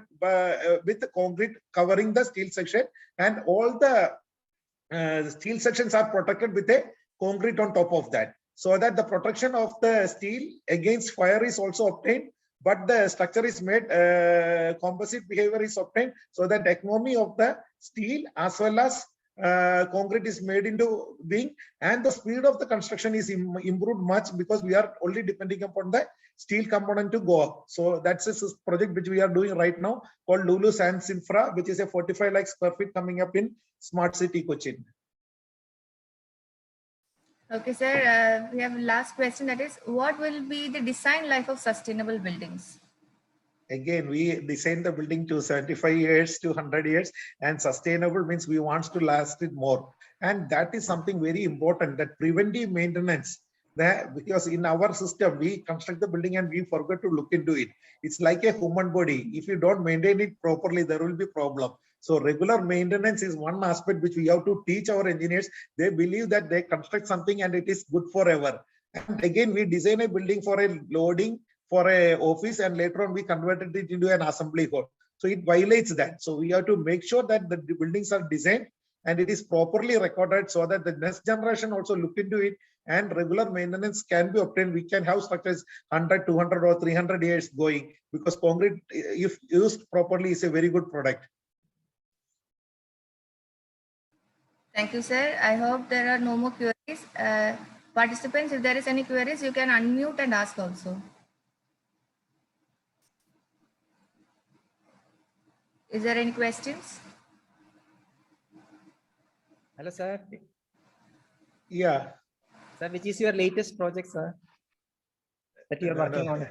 with the concrete covering the steel section, and all the steel sections are protected with a concrete on top of that, so that the protection of the steel against fire is also obtained, but the structure is made, composite behavior is obtained, so that the economy of the steel as well as concrete is made into being, and the speed of the construction is improved much, because we are only depending upon the steel component to go up. So that's a project which we are doing right now called Lulu Sands Infra, which is a 45 lakh square feet coming up in Smart City, Cochin. Okay, sir. We have a last question, that is, what will be the design life of sustainable buildings? Again, we design the building to 75 years to 100 years, and sustainable means we want to last it more. And that is something very important, that preventive maintenance. Because in our system, we construct the building and we forget to look into it. It's like a human body. If you don't maintain it properly, there will be problem. So regular maintenance is one aspect which we have to teach our engineers. They believe that they construct something and it is good forever. And again, we design a building for a loading, for a office, and later on we converted it into an assembly hall. So it violates that. So we have to make sure that the buildings are designed and it is properly recorded, so that the next generation also look into it, and regular maintenance can be obtained. We can have structures 100, 200 or 300 years going, because concrete, if used properly, is a very good product. Thank you, sir. I hope there are no more queries. Participants, if there is any queries, you can unmute and ask also. Is there any questions? Hello, sir. Yeah. Sir, which is your latest project, sir, that you are working on?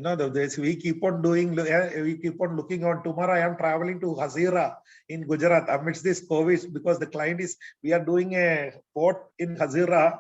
No, we keep on doing, we keep on looking on. Tomorrow I am traveling to Hazira in Gujarat amidst this COVID, because the client is, we are doing a port in Hazira,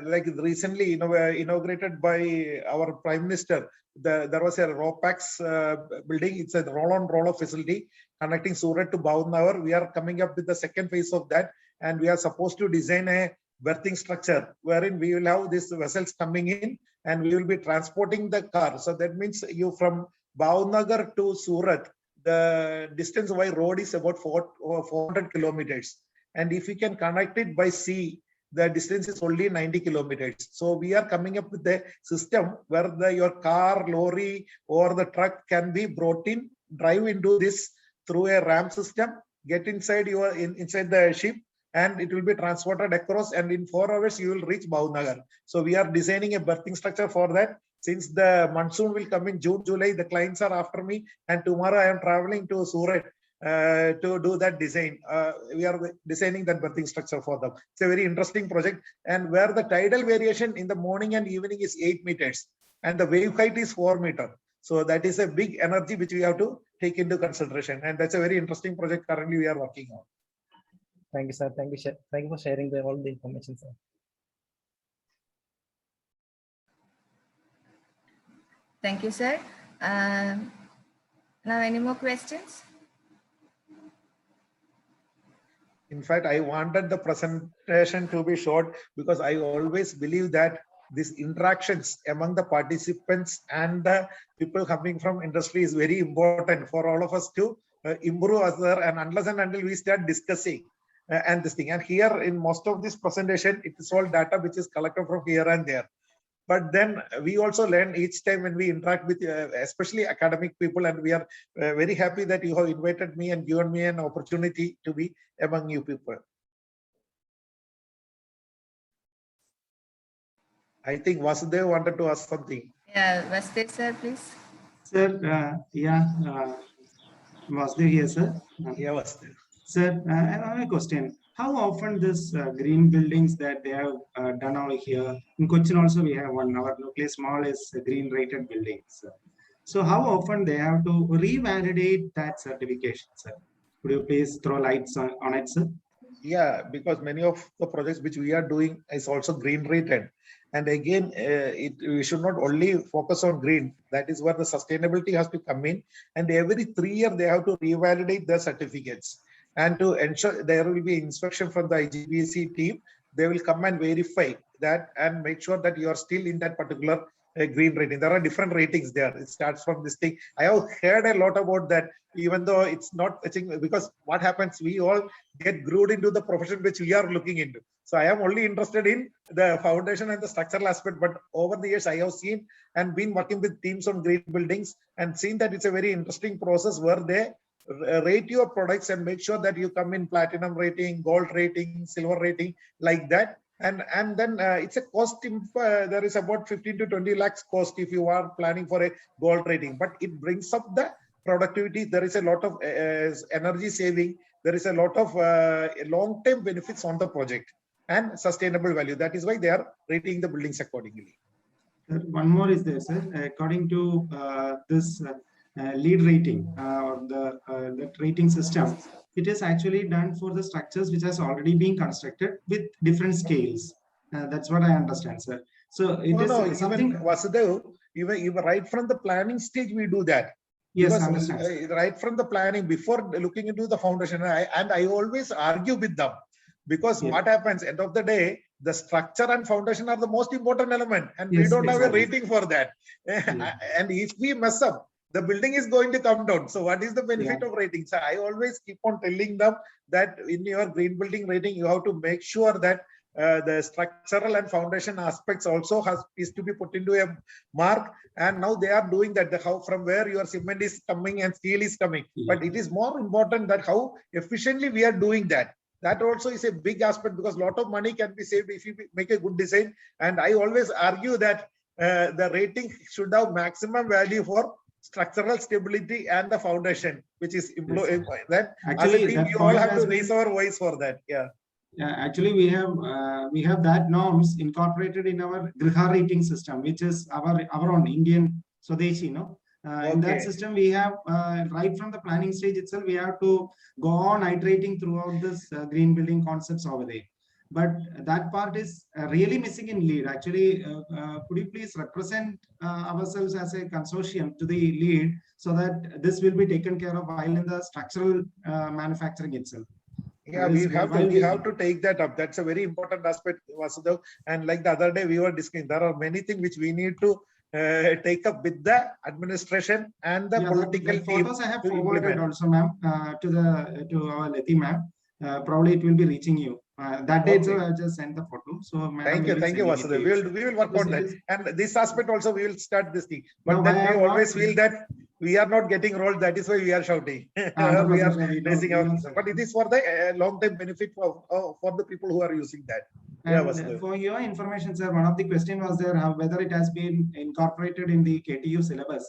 like recently inaugurated by our Prime Minister. There was a RoPax building. It's a roll-on roll-off facility connecting Surat to Bhavnagar. We are coming up with the second phase of that, and we are supposed to design a berthing structure wherein we will have these vessels coming in, and we will be transporting the car. So that means you from Bhavnagar to Surat, the distance by road is about 400 kilometers. And if we can connect it by sea, the distance is only 90 kilometers. So we are coming up with a system where your car, lorry, or the truck can be brought in, drive into this through a ramp system, get inside inside the ship, and it will be transported across, and in 4 hours you will reach Bhavnagar. So we are designing a berthing structure for that. Since the monsoon will come in June, July, the clients are after me, and tomorrow I am traveling to Surat to do that design. We are designing that berthing structure for them. It's a very interesting project, and where the tidal variation in the morning and evening is 8 meters, and the wave height is 4 meters. So that is a big energy which we have to take into consideration, and that's a very interesting project currently we are working on. Thank you, sir. Thank you, thank you for sharing all the information, sir. Thank you, sir. Now, any more questions? In fact, I wanted the presentation to be short because I always believe that these interactions among the participants and the people coming from industry is very important for all of us to improve us there, and unless and until we start discussing and this thing. And here in most of this presentation, it is all data which is collected from here and there. But then we also learn each time when we interact with especially academic people, and we are very happy that you have invited me and given me an opportunity to be among you people. I think Vasudev wanted to ask something. Yeah, Vasudev, sir, please. Sir, Vasudev here, sir. Yeah, Vasudev. Sir, I have a question. How often this green buildings that they have done over here, in Cochin also we have one, our nucleus small is green rated buildings. So how often they have to revalidate that certification, sir? Could you please throw lights on it, sir? Yeah, because many of the projects which we are doing is also green rated. And again, we should not only focus on green. That is where the sustainability has to come in. And every 3 years, they have to revalidate their certificates. And to ensure there will be inspection from the IGBC team, they will come and verify that and make sure that you are still in that particular green rating. There are different ratings there. It starts from this thing. I have heard a lot about that, even though it's not, I think, because what happens, we all get glued into the profession which we are looking into. So I am only interested in the foundation and the structural aspect, but over the years I have seen and been working with teams on green buildings and seen that it's a very interesting process where they rate your products and make sure that you come in platinum rating, gold rating, silver rating, like that. And then it's a cost. There is about 15 to 20 lakhs cost if you are planning for a gold rating, but it brings up the productivity. There is a lot of energy saving. There is a lot of long-term benefits on the project and sustainable value. That is why they are rating the buildings accordingly. One more is there, sir. According to this lead rating or the rating system, it is actually done for the structures which has already been constructed with different scales. That's what I understand, sir. So it is something. Even Vasudev, even right from the planning stage, we do that. Yes, because, I understand. Right from the planning, before looking into the foundation, and I always argue with them, because what happens, end of the day, the structure and foundation are the most important element, and we don't have a rating for that. And if we mess up, the building is going to come down. So what is the benefit of rating? So I always keep on telling them that in your green building rating, you have to make sure that the structural and foundation aspects also is to be put into a mark. And now they are doing that, how from where your cement is coming and steel is coming. But it is more important that how efficiently we are doing that. That also is a big aspect, because a lot of money can be saved if you make a good design. And I always argue that the rating should have maximum value for structural stability and the foundation, which is that actually, as a team, you all have to raise our voice for that. Yeah. Actually, we have that norms incorporated in our Griha rating system, which is our own Indian Swadeshi, no? In that system, we have right from the planning stage itself, we have to go on iterating throughout this green building concepts over there. But that part is really missing in lead. Actually, could you please represent ourselves as a consortium to the lead so that this will be taken care of while in the structural manufacturing itself? Yeah, we have to take that up. That's a very important aspect, Vasudev. And like the other day, we were discussing, there are many things which we need to take up with the administration and the political team. Photos I have forwarded also, ma'am, to our Leti ma'am. probably it will be reaching you. That day, so I just sent the photo. So, madam, Thank you, Vasudev. We will work on that. And this aspect also, we will start this thing. But No, then I we have always not- feel that we are not getting rolled. That is why we are shouting. We 100% are we know, raising we our, know, but it is for the long-term benefit for the people who are using that. Yeah, And Vasudev. for your information, sir, one of the question was there, whether it has been incorporated in the KTU syllabus.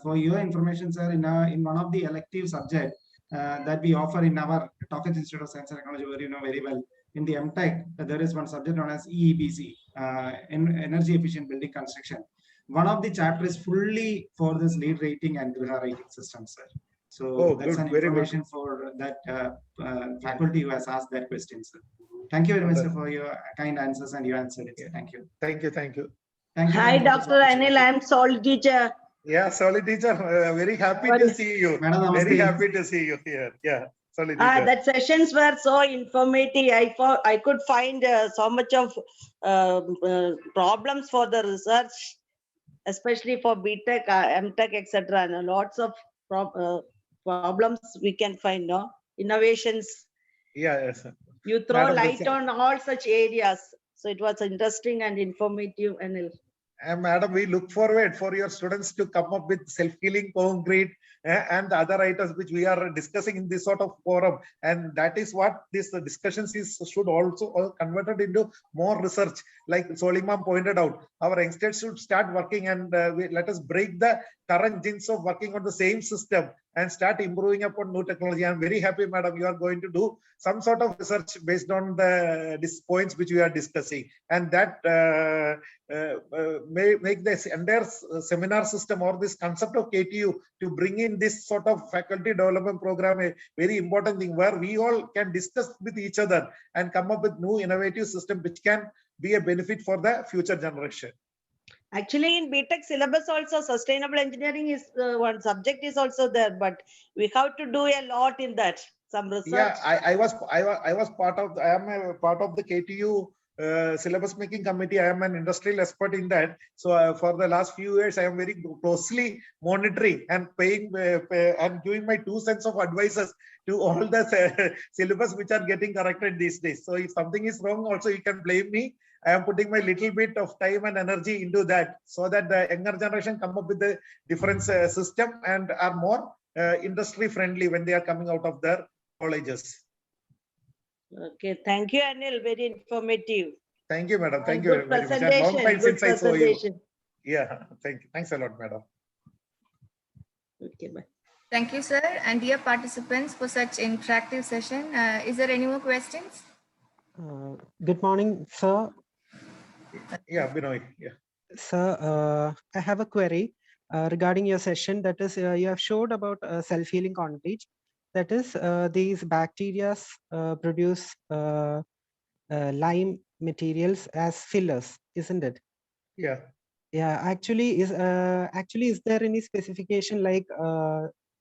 For your information, sir, in one of the elective subject that we offer in our Tokaj Institute of Science and Technology, where you know very well, in the MTech, there is one subject known as EEBC, Energy Efficient Building Construction. One of the chapter is fully for this lead rating and Griha rating system, sir. So Oh, that's good, an very good. information for that faculty who has asked that question, sir. Thank you very much, sir, for your kind answers, and you answered it, sir. Thank you. Thank you. Thank you. Hi, madam, for this Dr. Anil. opportunity. I am Sol teacher. Yeah, solid teacher. Very happy to see you. Madam, Very namaste. happy to see you here. Yeah, solid teacher. That sessions were so informative. I could find so much of problems for the research, especially for BTech, MTech, etc. And lots of problems we can find, no? Innovations. Yeah, yes. You throw Madam, light that's- on all such areas. So it was interesting and informative, Anil. And madam, we look forward for your students to come up with self-healing concrete and the other items which we are discussing in this sort of forum. And that is what this discussions should also all converted into more research. Like Soliman pointed out, our youngsters should start working and let us break the current genes of working on the same system and start improving upon new technology. I'm very happy, madam, you are going to do some sort of research based on these points which we are discussing. And that may make this entire seminar system or this concept of KTU to bring in this sort of faculty development program a very important thing where we all can discuss with each other and come up with new innovative system which can be a benefit for the future generation. Actually, in BTech syllabus also, sustainable engineering is one subject is also there, but we have to do a lot in that. Some research. Yeah, I am a part of the KTU syllabus making committee. I am an industrial expert in that. So for the last few years, I am very closely monitoring and paying and giving my 2 cents of advices to all the syllabus which are getting corrected these days. So if something is wrong, also you can blame me. I am putting my little bit of time and energy into that so that the younger generation come up with the different system and are more industry friendly when they are coming out of their colleges. Okay, thank you, Anil. Very informative. Thank you, madam. Thank And you good very much. And presentation. long time Good since I saw you. presentation. Yeah, thank you. Thanks a lot, madam. Okay, bye. Thank you, sir. And dear participants, for such interactive session. Is there any more questions? Good morning, sir. Yeah, Binoy. Yeah. Sir, I have a query regarding your session. That is, you have showed about self-healing concrete. That is, these bacteria produce lime materials as fillers, isn't it? Yeah. Yeah. Actually, is there any specification like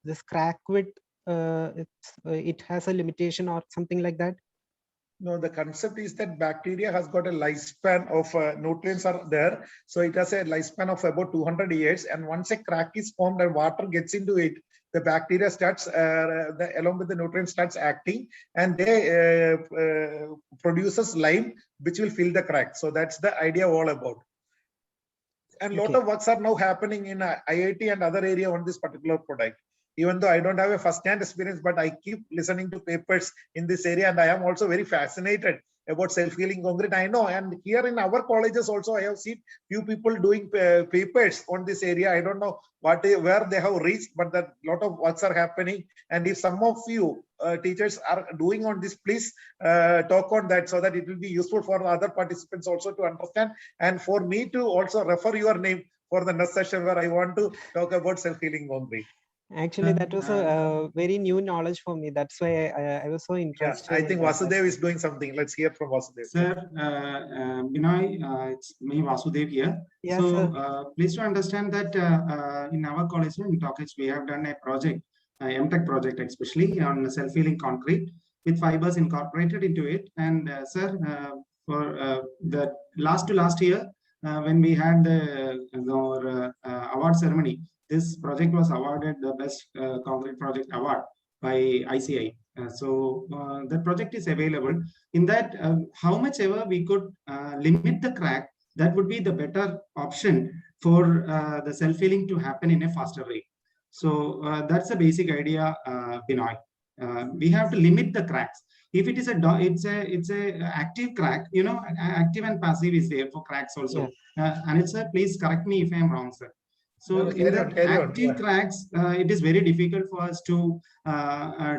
this crack width? It has a limitation or something like that? No, the concept is that bacteria has got a lifespan of nutrients are there. So it has a lifespan of about 200 years. And once a crack is formed and water gets into it, the bacteria starts, along with the nutrients starts acting and they produces lime, which will fill the crack. So that's the idea all about. And lot Okay. of works are now happening in IIT and other area on this particular product. Even though I don't have a first-hand experience, but I keep listening to papers in this area, and I am also very fascinated about self-healing concrete. I know, and here in our colleges also, I have seen few people doing papers on this area. I don't know where they have reached, but that lot of works are happening. And if some of you teachers are doing on this, please talk on that so that it will be useful for other participants also to understand, and for me to also refer your name for the next session where I want to talk about self-healing concrete. Actually, that was a very new knowledge for me. That's why I was so Yeah, interested. I in think that Vasudev session. is doing something. Let's hear from Vasudev. Sir, Binoy, it's me, Vasudev here. Yes, So sir. please to understand that in our college, in Tokaj, we have done a project, MTech project, especially on self-healing concrete with fibers incorporated into it. And sir, for the last year, when we had the award ceremony, this project was awarded the best concrete project award by ICI. That project is available. In that, how much ever we could limit the crack, that would be the better option for the self-healing to happen in a faster rate. So that's the basic idea, Binoy. We have to limit the cracks. If it is it's a active crack, you know, active and passive is there for cracks also. Anil sir, please correct me if I am wrong, sir. So No, in the carry on, active yeah. cracks, it is very difficult for us to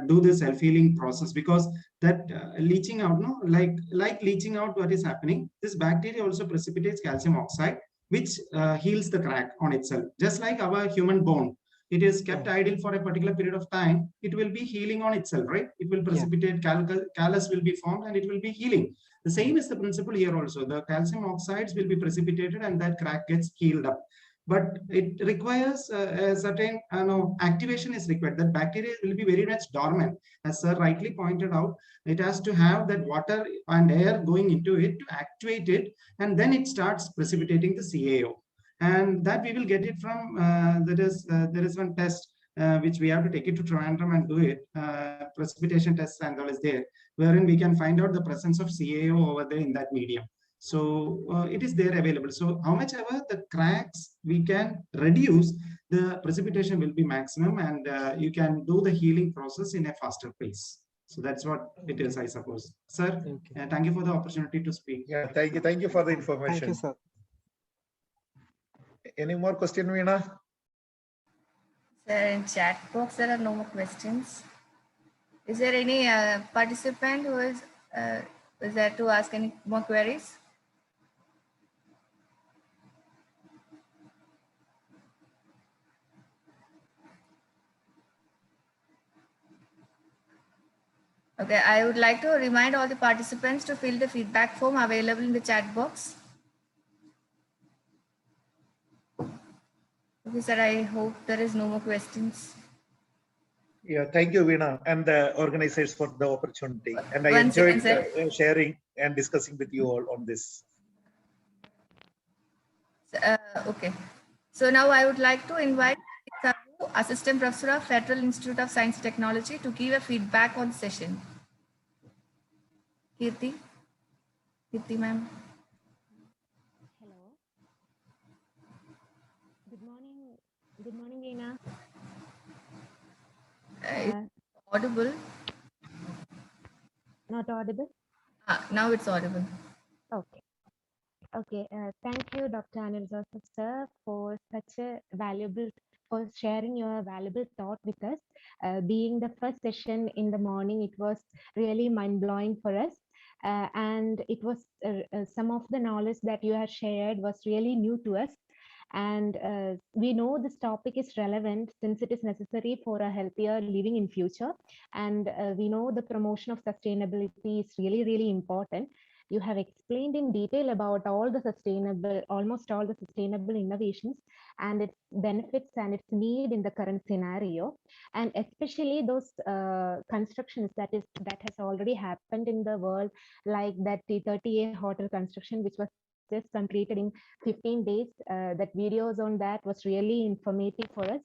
do the self-healing process, because that leaching out, no, like leaching out what is happening, this bacteria also precipitates calcium oxide, which heals the crack on itself. Just like our human bone, it is kept idle for a particular period of time, it will be healing on itself, right? It will precipitate, callus will be formed and it will be healing. The same is the principle here also. The calcium oxides will be precipitated and that crack gets healed up. But it requires a certain activation is required. That bacteria will be very much dormant. As sir rightly pointed out, it has to have that water and air going into it to activate it, and then it starts precipitating the CaO. And that we will get it from, there is one test which we have to take it to Trivandrum and do it. Precipitation test and all is there, wherein we can find out the presence of CaO over there in that medium. So it is there available. So how much ever the cracks we can reduce, the precipitation will be maximum, and you can do the healing process in a faster pace. So that's what it is, I suppose. Sir, thank you for the opportunity to speak. Yeah, thank you. Thank you for the information. Thank you, sir. Any more question, Veena? Sir, in chat box, there are no more questions. Is there any participant who is there to ask any more queries? Okay, I would like to remind all the participants to fill the feedback form available in the chat box. Okay, sir, I hope there is no more questions. Yeah, thank you, Veena, and the organizers for the opportunity. And I One enjoyed second, sharing and discussing with you all on this. Okay, so now I would like to invite Sabu, Assistant Professor of Federal Institute of Science and Technology, to give a feedback on the session. Kirti ma'am. Hello. Good morning. Good morning, Veena. It's audible. Not audible? Now it's audible. Okay. Okay. Thank you, Dr. Anil Joseph, sir, for sharing your valuable thought with us. Being the first session in the morning, it was really mind-blowing for us. And it was some of the knowledge that you have shared was really new to us. And we know this topic is relevant since it is necessary for a healthier living in future. And we know the promotion of sustainability is really, really important. You have explained in detail about almost all the sustainable innovations and its benefits and its need in the current scenario, and especially those constructions that has already happened in the world, like that T30A hotel construction, which was just completed in 15 days. That videos on that was really informative for us.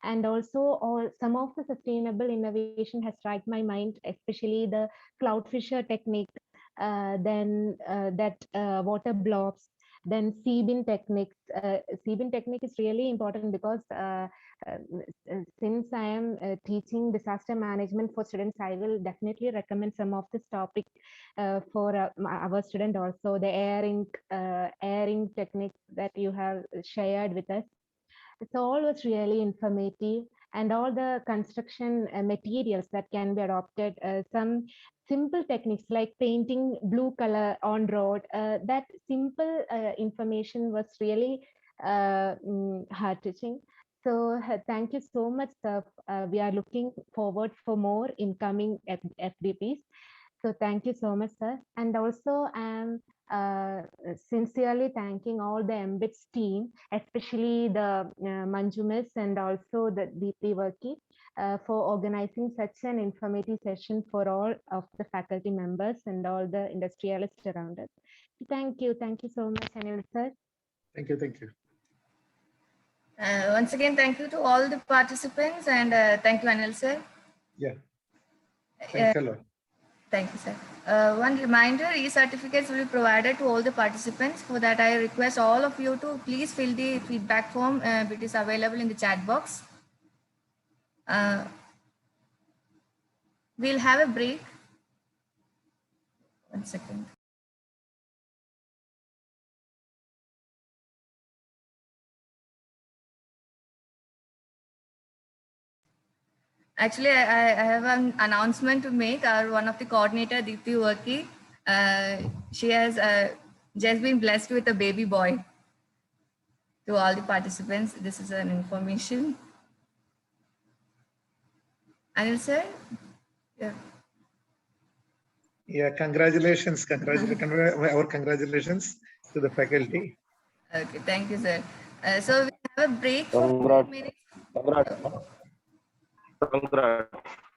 And also some of the sustainable innovation has struck my mind, especially the Cloudfisher technique, then that water blobs, then C-bin techniques. C-bin technique is really important because since I am teaching disaster management for students, I will definitely recommend some of this topic for our student also. The airing technique that you have shared with us. It's all was really informative, and all the construction materials that can be adopted. Some simple techniques like painting blue color on road. That simple information was really heart-touching. So thank you so much, sir. We are looking forward for more incoming FDPs. So thank you so much, sir. And also I'm sincerely thanking all the MBITS team, especially the Manjumis and also the DP Worky for organizing such an informative session for all of the faculty members and all the industrialists around us. Thank you so much, Anil sir. Thank you. Once again, thank you to all the participants, and thank you, Anil sir. Yeah. Thanks a lot. Thank you, sir. One reminder, e-certificates will be provided to all the participants. For that, I request all of you to please fill the feedback form. It is available in the chat box. We'll have a break. 1 second. Actually, I have an announcement to make. One of the coordinator, Deepthi Worki, she has just been blessed with a baby boy. To all the participants, this is an information. Anil sir? Yeah. Yeah, congratulations, our congratulations to the faculty. Okay, thank you, sir. So we have a break for 5 Congrats. minutes.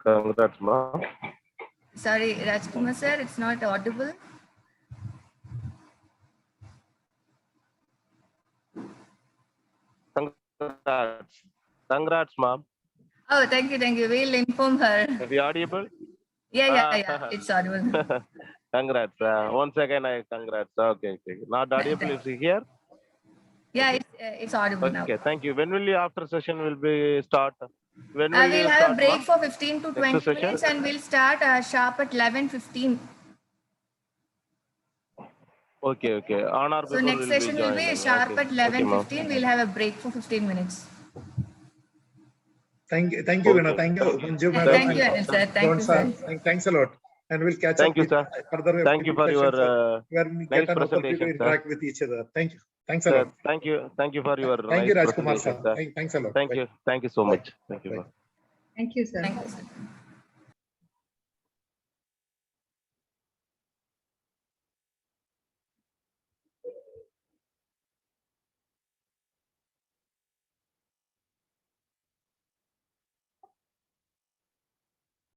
Congrats, ma. Sorry, Rajkumar sir, it's not audible. Congrats, ma'am. Oh, thank you, thank you. We'll inform her. Are we audible? Yeah, it's audible. Congrats. Once again, congrats. Okay. Not audible, is he here? Yeah, it's audible now. Okay, thank you. When will you after session will be start? When will We'll you have start, a break ma'am? for 15 to 20 session? minutes and we'll start sharp at 11:15. Okay. On or So before next we'll session will be joining. sharp Okay. at Okay, ma'am. 11:15. We'll have a break for 15 minutes. Thank you, Okay. Veena. Thank you, Manju madam. Thank you, Anil sir. Thank John you, sir. sir. Thanks a lot. And we'll catch Thank up you, with sir. further. Thank you for your where we get nice an opportunity to presentation, sir. interact with each other. Thank you. Thanks a Sir, lot. thank you for your Thank you, nice Rajkumar sir. presentation, sir. Thanks a lot. Thank Bye. you so Bye. much. Thank you. Bye. ma'am. Thank you, sir. Thank you, sir.